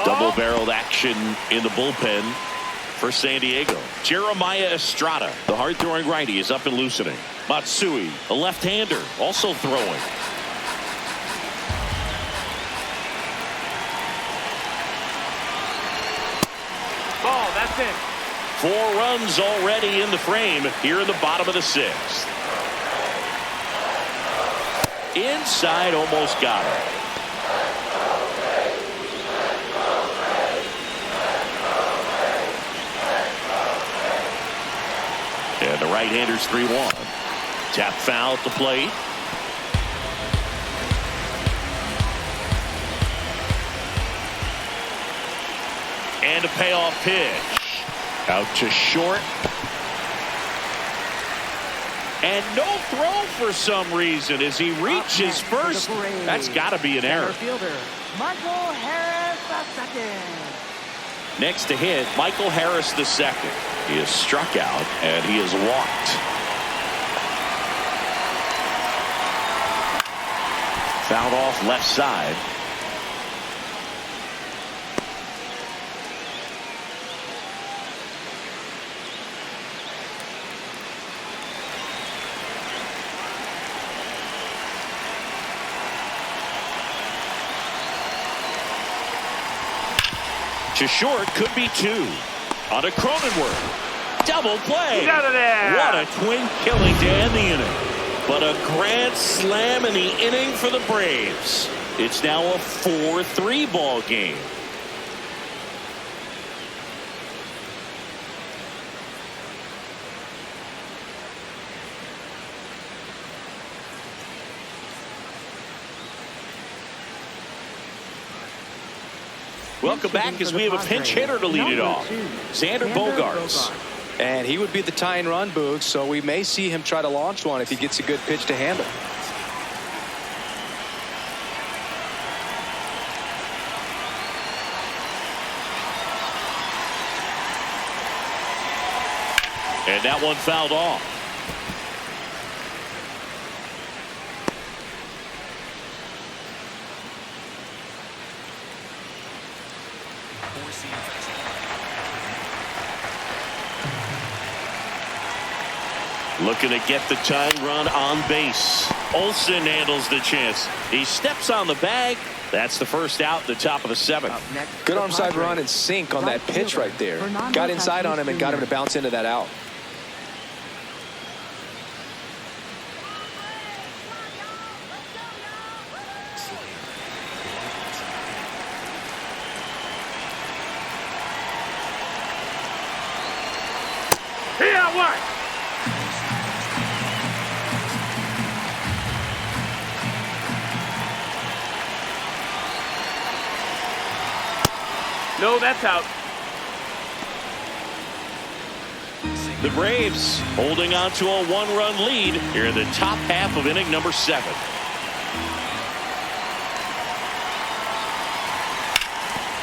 Double-barreled action in the bullpen for San Diego. Jeremiah Estrada, the hard-throwing righty, is up and loosening. Matsui, a left-hander, also throwing. Ball, that's it. 4 runs already in the frame here in the bottom of the 6th. Inside, almost got it. And the right-hander's 3-1. Tap foul at the plate. And a payoff pitch. Out to short. And no throw for some reason as he reaches first. That's got to be an error. Fielder, Michael Harris, second. Next to hit, Michael Harris II. He is struck out and he is walked. Fouled off left side. To short, could be 2. On a Cronenworth. Double play. Get out of there. What a twin killing to end the inning. But a grand slam in the inning for the Braves. It's now a 4-3 ball game. Welcome back as we have a pinch hitter to lead it off. Xander Bogaerts. And he would be the tying run, Boog, so we may see him try to launch one if he gets a good pitch to handle. And that one fouled off. Looking to get the tying run on base. Olsen handles the chance. He steps on the bag. That's the first out, the top of the 7th. Good onside run and sink on that pitch right there. Got inside on him and got him to bounce into that out. Here, what? No, that's out. The Braves holding on to a 1-run lead here in the top half of inning number 7.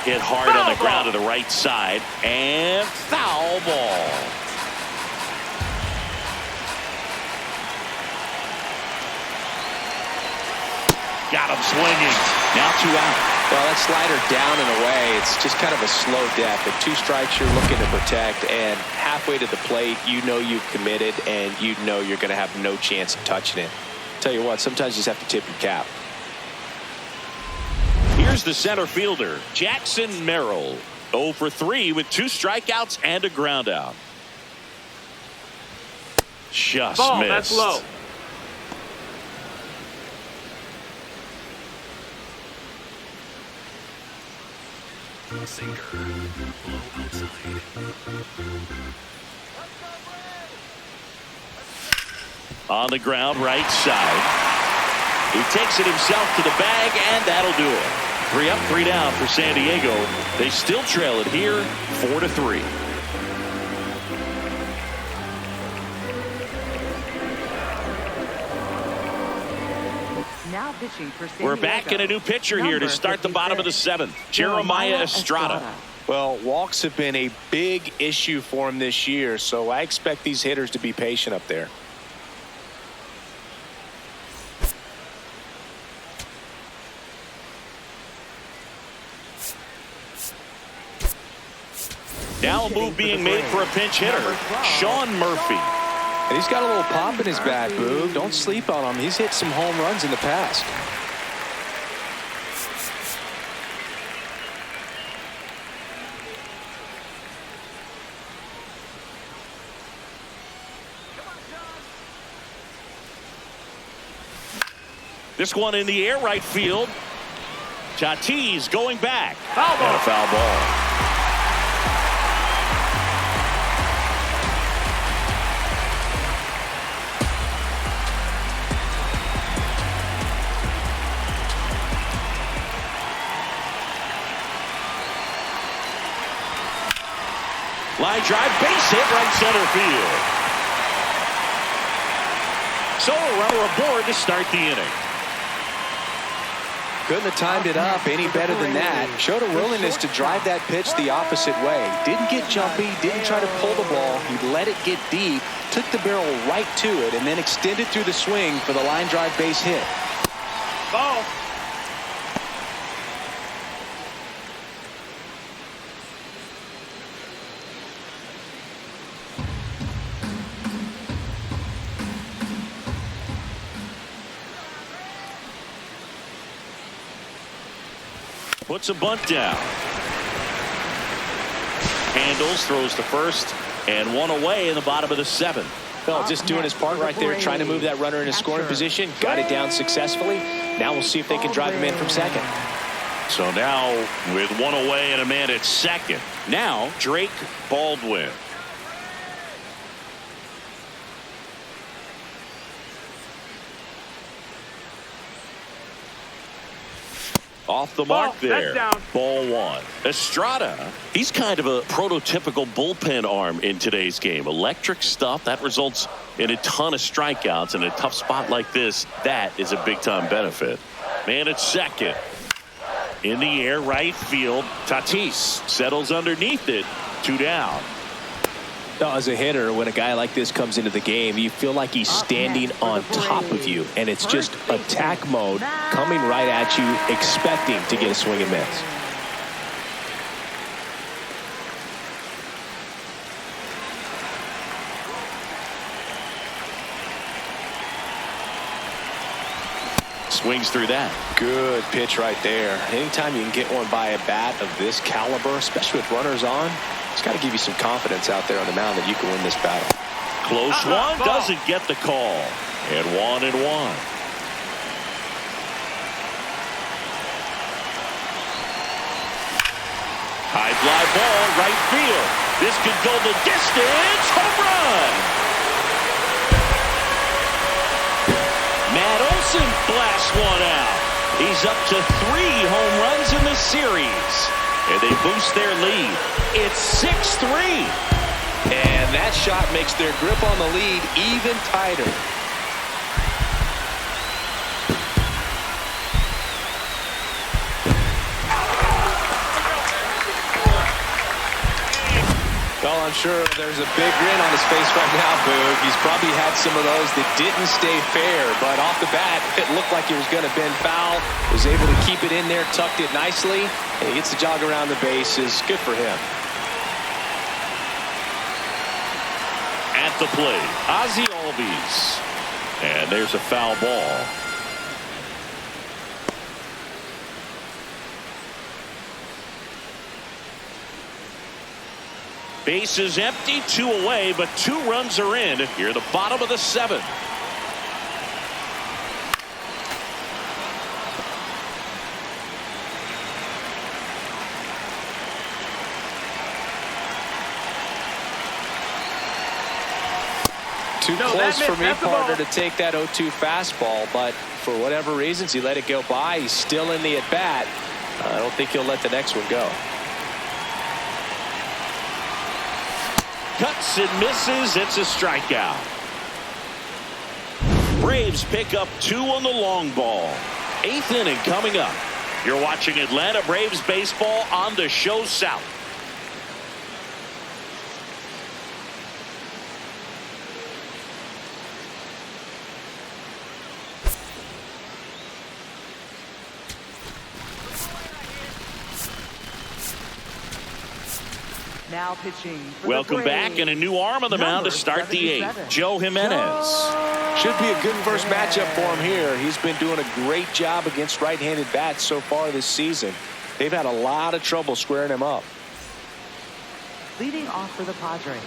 Hit hard on the ground to the right side and foul ball. Got him swinging. Now 2 out. Well, that slider down and away, it's just kind of a slow death. At 2 strikes, you're looking to protect, and halfway to the plate, you know you've committed, and you know you're going to have no chance of touching it. Tell you what, sometimes you just have to tip your cap. Here's the center fielder, Jackson Merrill. 0 for 3 with 2 strikeouts and a ground out. Just Ball, missed. that's low. Sinker. Low outside. On the ground, right side. He takes it himself to the bag, and that'll do it. 3 up, 3 down for San Diego. They still trail it here, 4-3. Now pitching for San We're back in a new pitcher here to start the bottom of the 7th. Jeremiah Estrada. Well, walks have been a big issue for him this year, so I expect these hitters to be patient up there. Now a move being made for a pinch hitter, Sean Murphy. And he's got a little pop in his bat, Boog. Don't sleep on him. He's hit some home runs in the past. This one in the air, right field. Tatis going back. Foul ball. And a foul ball. Line drive, base hit, right center field. So a runner aboard to start the inning. Couldn't have timed it up any better than that. Showed a willingness to drive that pitch the opposite way. Didn't get jumpy, didn't try to pull the ball. He let it get deep, took the barrel right to it, and then extended through the swing for the line drive base hit. Ball. Puts a bunt down. Handles, throws to first, and 1 away in the bottom of the 7th. Well, just doing his part right there, trying to move that runner into scoring position. Got it down successfully. Now we'll see if they can drive him in from second. So now with 1 away and a man at second. Now Drake Baldwin. Off the mark there. Ball 1. Estrada, he's kind of a prototypical bullpen arm in today's game. Electric stuff that results in a ton of strikeouts. In a tough spot like this, that is a big time benefit. Man at second. In the air, right field. Tatis settles underneath it. 2 down. As a hitter, when a guy like this comes into the game, you feel like he's standing on top of you, and it's just attack mode coming right at you, expecting to get a swing and miss. Swings through that. Good pitch right there. Anytime you can get one by a bat of this caliber, especially with runners on, it's got to give you some confidence out there on the mound that you can win this battle. Close one, doesn't get the call. And 1-1. High fly ball, right field. This could go the distance. Home run. Matt Olson blasts one out. He's up to 3 home runs in the series. And they boost their lead. It's 6-3. And that shot makes their grip on the lead even tighter. Well, I'm sure there's a big grin on his face right now, Boog. He's probably had some of those that didn't stay fair, but off the bat, it looked like he was going to bend foul. Was able to keep it in there, tucked it nicely, and he gets the jog around the bases. Good for him. At the plate, Ozzie Albies. And there's a foul ball. Base is empty, 2 away, but 2 runs are in here at the bottom of the 7th. Too close for me, partner, to take that 0-2 fastball, but for whatever reasons, he let it go by. He's still in the at-bat. I don't think he'll let the next one go. Cuts and misses. It's a strikeout. Braves pick up 2 on the long ball. 8th inning coming up. You're watching Atlanta Braves baseball on the Show South. Now pitching for Welcome the back, Braves, and a new arm on the mound to start the 8th. Joe Jimenez. Should be a good first matchup for him here. He's been doing a great job against right-handed bats so far this season. They've had a lot of trouble squaring him up. Leading off for the Padres,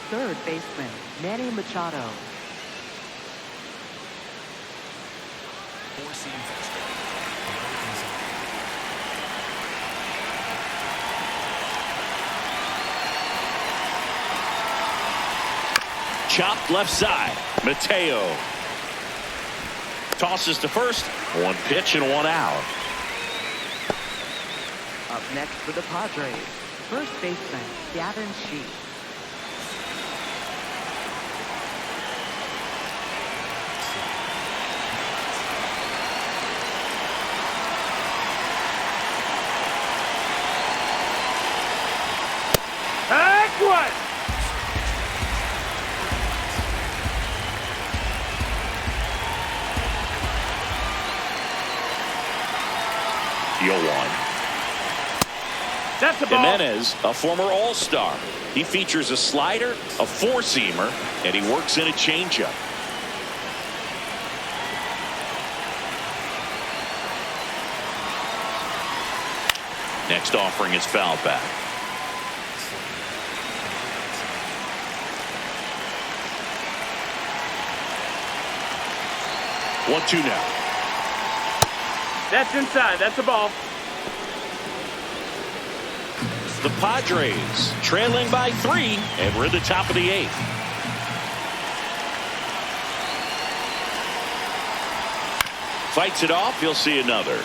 third baseman Manny Machado. Four-seam fastball. Chopped left side. Mateo tosses to first. 1 pitch and 1 out. Up next for the Padres, first baseman Gavin Sheets. Heck what? That's the ball. Jimenez, a former All-Star. He features a slider, a 4-seamer, and he works in a changeup. Next offering is foul back. One-two now. That's inside. That's a ball. The Padres trailing by 3, and we're at the top of the 8th. Fights it off. You'll see another.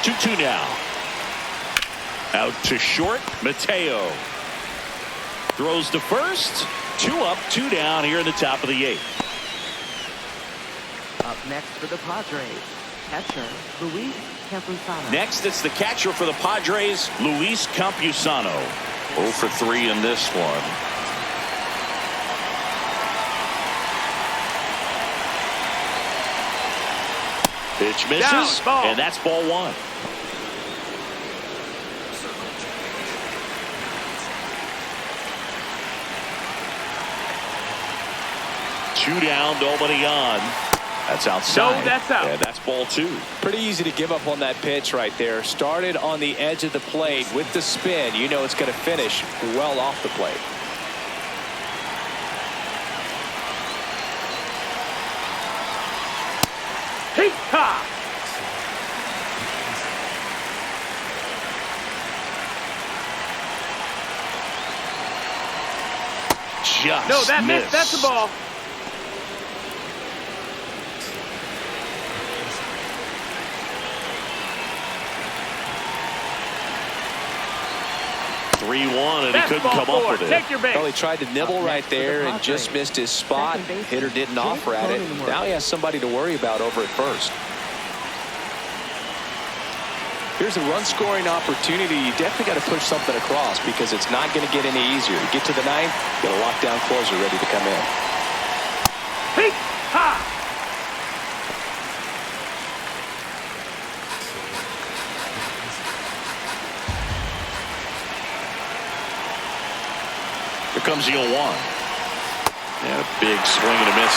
Two now. Out to short. Mateo throws to first. 2 up, 2 down here in the top of the 8th. Up next for the Padres, catcher Luis Campusano. Next, it's the catcher for the Padres, Luis Campusano. 0 for 3 in this one. Pitch misses, Down, and that's ball 1. Two down, nobody on. That's outside. No, that's out. And that's ball 2. Pretty easy to give up on that pitch right there. Started on the edge of the plate with the spin. You know it's going to finish well off the plate. Hee-ha! Just No, that missed. missed. That's a ball. 3-1, and he That's couldn't ball come up four. with it. Take your base. Well, he tried to nibble right there and just missed his spot. Hitter didn't offer at it. Now he has somebody to worry about over at first. Here's a run-scoring opportunity. You definitely got to push something across because it's not going to get any easier. You get to the ninth, got a lockdown closer ready to come in. Hey, ha! Here comes the 0-1. And a big swing and a miss.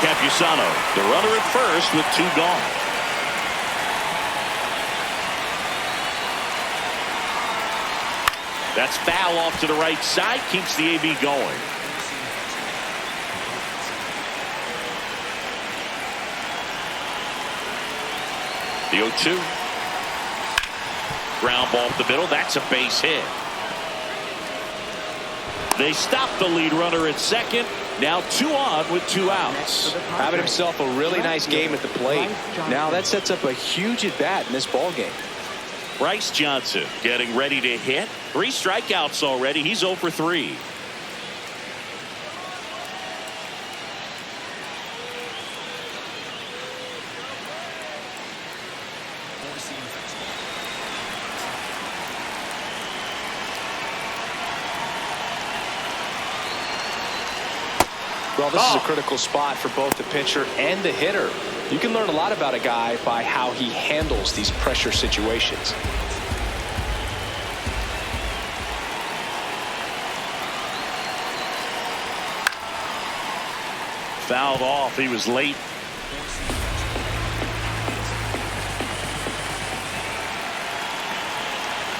Campusano, the runner at first with 2 gone. That's foul off to the right side. Keeps the AB going. The 0-2. Ground ball up the middle. That's a base hit. They stop the lead runner at second. Now 2 on with 2 outs. Having himself a really nice game at the plate. Now that sets up a huge at bat in this ball game. Bryce Johnson getting ready to hit. 3 strikeouts already. He's 0 for 3. Well, this is a critical spot for both the pitcher and the hitter. You can learn a lot about a guy by how he handles these pressure situations. Fouled off. He was late.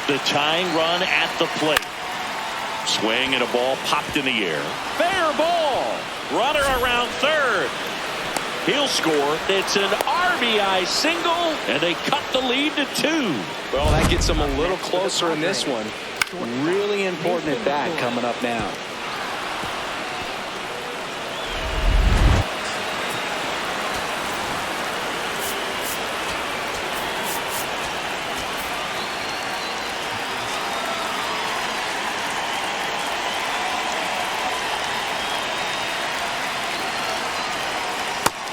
The tying run at the plate. Swing and a ball popped in the air. Fair ball. Runner around third. He'll score. It's an RBI single, and they cut the lead to 2. Well, that gets them a little closer in this one. Really important at bat coming up now.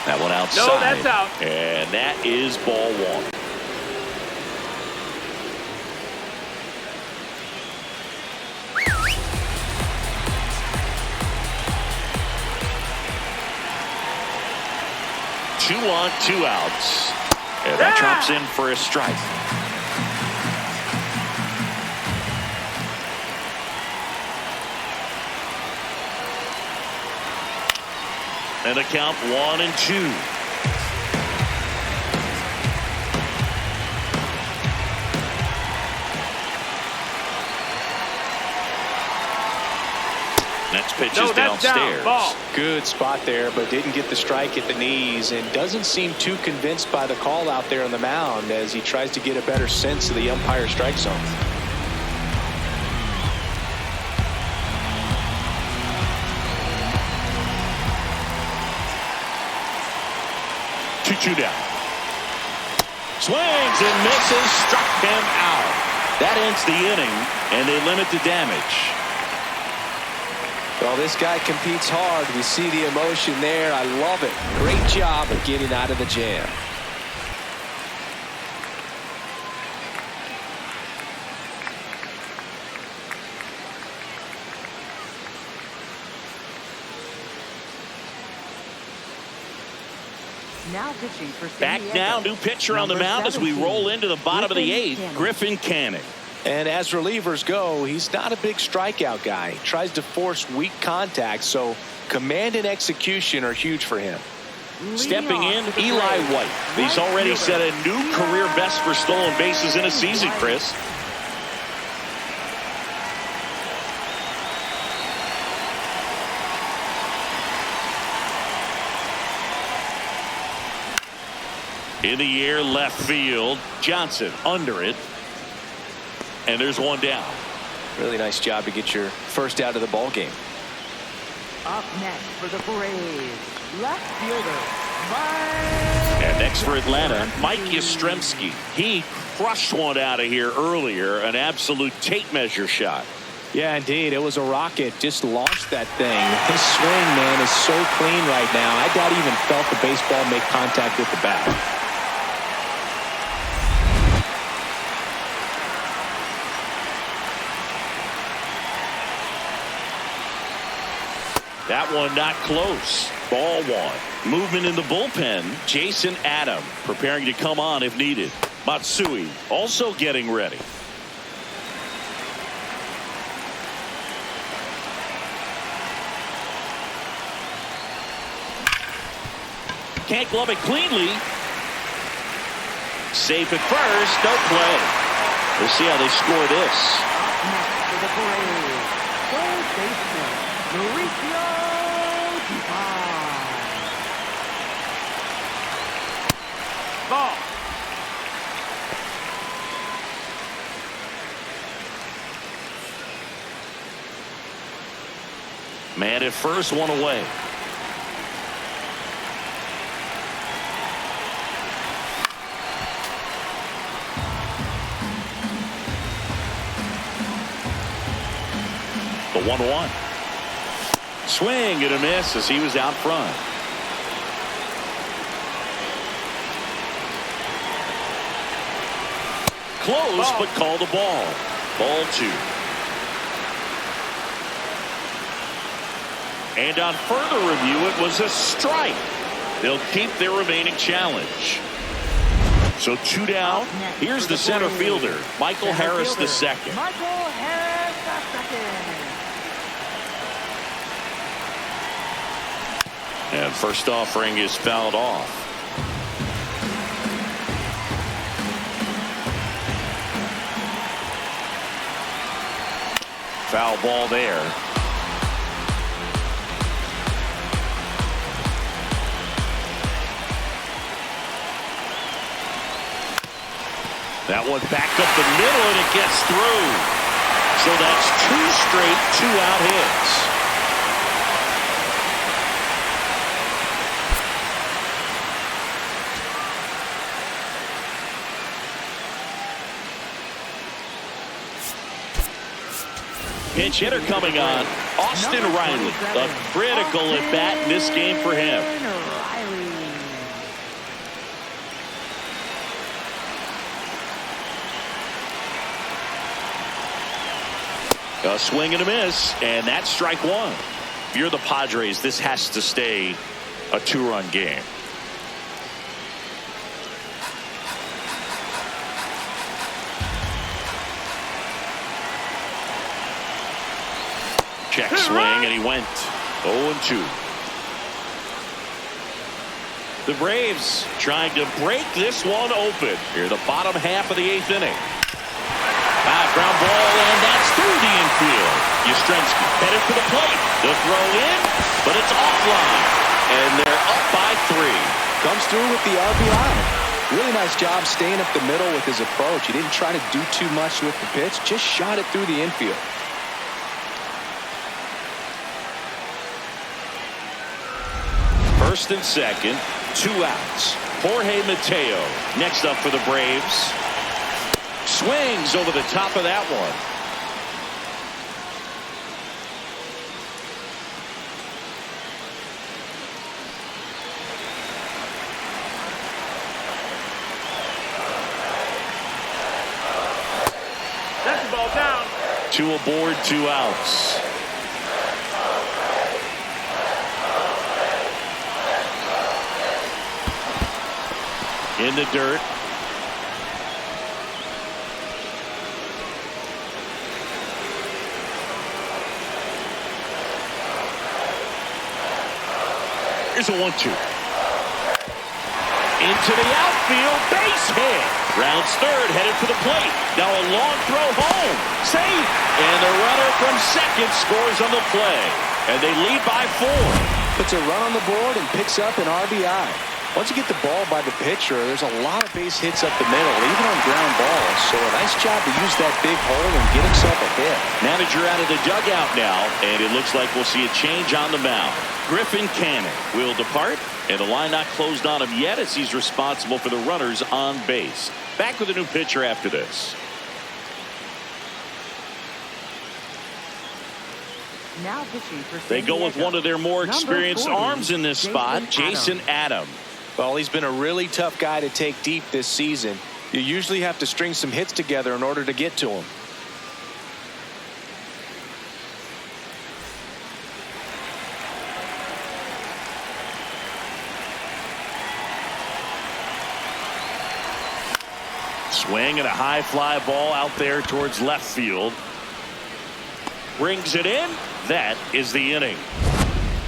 That one outside. No, that's out. And that is ball 1. Two on, 2 outs. And that drops in for a strike. And a count 1-2. Next pitch is downstairs. Ball. Good spot there, but didn't get the strike at the knees and doesn't seem too convinced by the call out there on the mound as he tries to get a better sense of the umpire strike zone. Two down. Swings and misses. Struck him out. That ends the inning, and they limit the damage. Well, this guy competes hard. We see the emotion there. I love it. Great job of getting out of the jam. Now pitching for Back now, new pitcher on the mound as we roll into the bottom of the 8th. Griffin Canning. And as relievers go, he's not a big strikeout guy. He tries to force weak contact, so command and execution are huge for him. Stepping in, Eli White. He's already set a new career best for stolen bases in a season, Chris. In the air, left field. Johnson under it. And there's one down. Really nice job to get your first out of the ball game. Up next for the Braves, left fielder And next for Atlanta, Mike Yastrzemski. He crushed one out of here earlier, an absolute tape measure shot. Yeah, indeed. It was a rocket. Just launched that thing. His swing, man, is so clean right now. I doubt he even felt the baseball make contact with the bat. That one not close. Ball one. Movement in the bullpen. Jason Adam preparing to come on if needed. Matsui also getting ready. Can't glove it cleanly. Safe at first. No play. We'll see how they score this. Next for the Braves, third baseman, Mauricio Dubon. Ball. Man at first, one away. The 1-1. Swing and a miss as he was out front. Close, but called a ball. Ball 2. And on further review, it was a strike. They'll keep their remaining challenge. So 2 down. Here's the center fielder, Michael Harris II. Michael Harris II. And first offering is fouled off. Foul ball there. That one back up the middle and it gets through. So that's 2 straight 2-out hits. Pinch hitter coming on, Austin Riley. A critical at bat in this game for him. A swing and a miss, and that's strike 1. If you're the Padres, this has to stay a 2-run game. Check swing, and he went 0-2. The Braves trying to break this one open here, the bottom half of the 8th inning. Ground ball, and that's through the infield. Yastrzemski headed for the plate. The throw in, but it's offline, and they're up by 3. Comes through with the RBI. Really nice job staying up the middle with his approach. He didn't try to do too much with the pitch, just shot it through the infield. First and second, 2 outs. Jorge Mateo next up for the Braves. Swings over the top of that one. That's the ball down. 2 aboard, 2 outs. In the dirt. Here's a 1-2. Into the outfield, base hit. Rounds third, headed for the plate. Now a long throw home. Safe. And the runner from second scores on the play. And they lead by 4. Puts a run on the board and picks up an RBI. Once you get the ball by the pitcher, there's a lot of base hits up the middle, even on ground balls. So a nice job to use that big hole and get himself a hit. Manager out of the dugout now, and it looks like we'll see a change on the mound. Griffin Cannon will depart, and the line not closed on him yet as he's responsible for the runners on base. Back with a new pitcher after this. Now pitching for They San go with Diego. one of their more Number experienced 40, arms in this spot, Jason Adams. Well, he's been a really tough guy to take deep this season. You usually have to string some hits together in order to get to him. Swing and a high fly ball out there towards left field. Brings it in. That is the inning.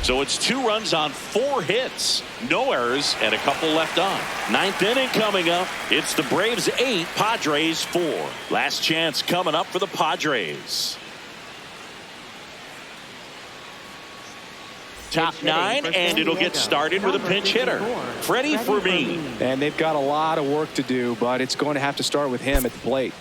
So it's 2 runs on 4 hits. No errors and a couple left on. 9th inning coming up. It's the Braves 8, Padres 4. Last chance coming up for the Padres. Top 9, and it'll get started with a pinch hitter, Freddie Fermin. And they've got a lot of work to do, but it's going to have to start with him at the plate.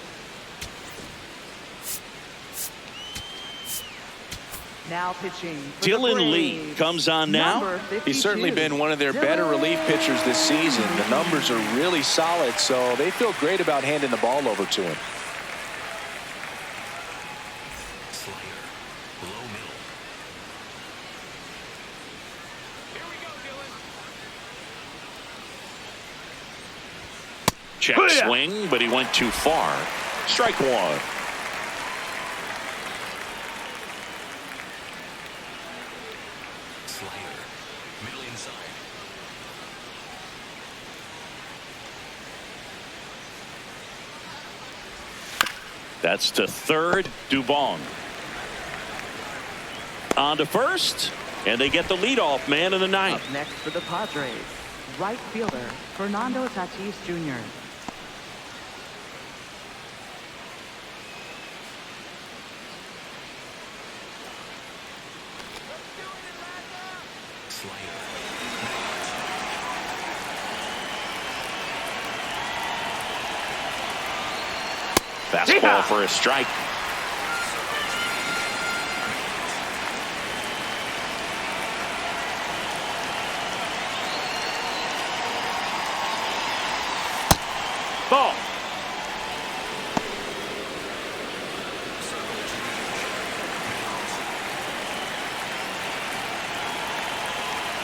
Now pitching for the Dylan Lee Braves. comes on now. Number 52, He's certainly been one of their better relief pitchers this season. The numbers are really solid, so they feel great about handing the ball over to him. Slider. Low middle. Check swing, but he went too far. Strike 1. Slider. Middle inside. That's to third. Dubon on to first, and they get the leadoff man in the 9th. Up next for the Padres, right fielder Fernando Tatis Jr. Slider. Fastball for a strike. Ball.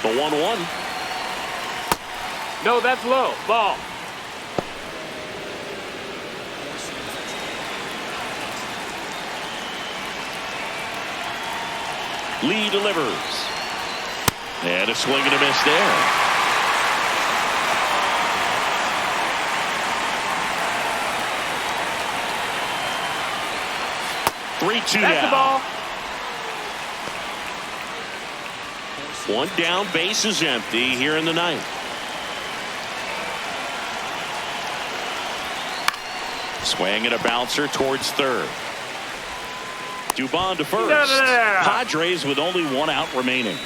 The 1-1. No, that's low. Ball. Lee delivers. And a swing and a miss there. Three-two That's the now. ball. 1 down, base is empty here in the 9th. Swing and a bouncer towards third. Dubon to first. Padres with only 1 out remaining.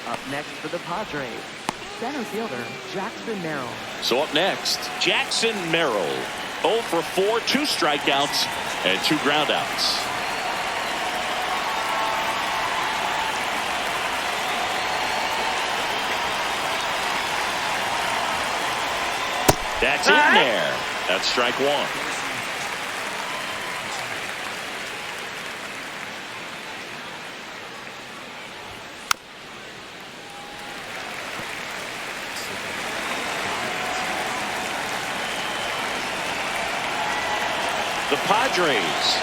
Up next for the Padres, center fielder Jackson Merrill. So up next, Jackson Merrill. 0 for 4, 2 strikeouts, and 2 groundouts. That's in there. That's strike 1. The Padres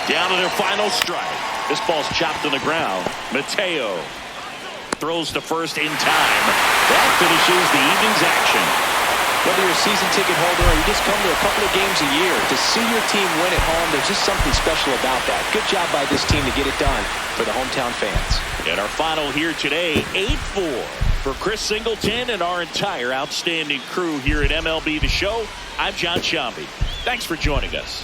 down to their final strike. This ball's chopped on the ground. Mateo throws to first in time. That finishes the evening's action. Whether you're a season ticket holder or you just come to a couple of games a year, to see your team win at home, there's just something special about that. Good job by this team to get it done for the hometown fans. And our final here today, 8-4 for Chris Singleton and our entire outstanding crew here at MLB The Show. I'm John Shambi. Thanks for joining us.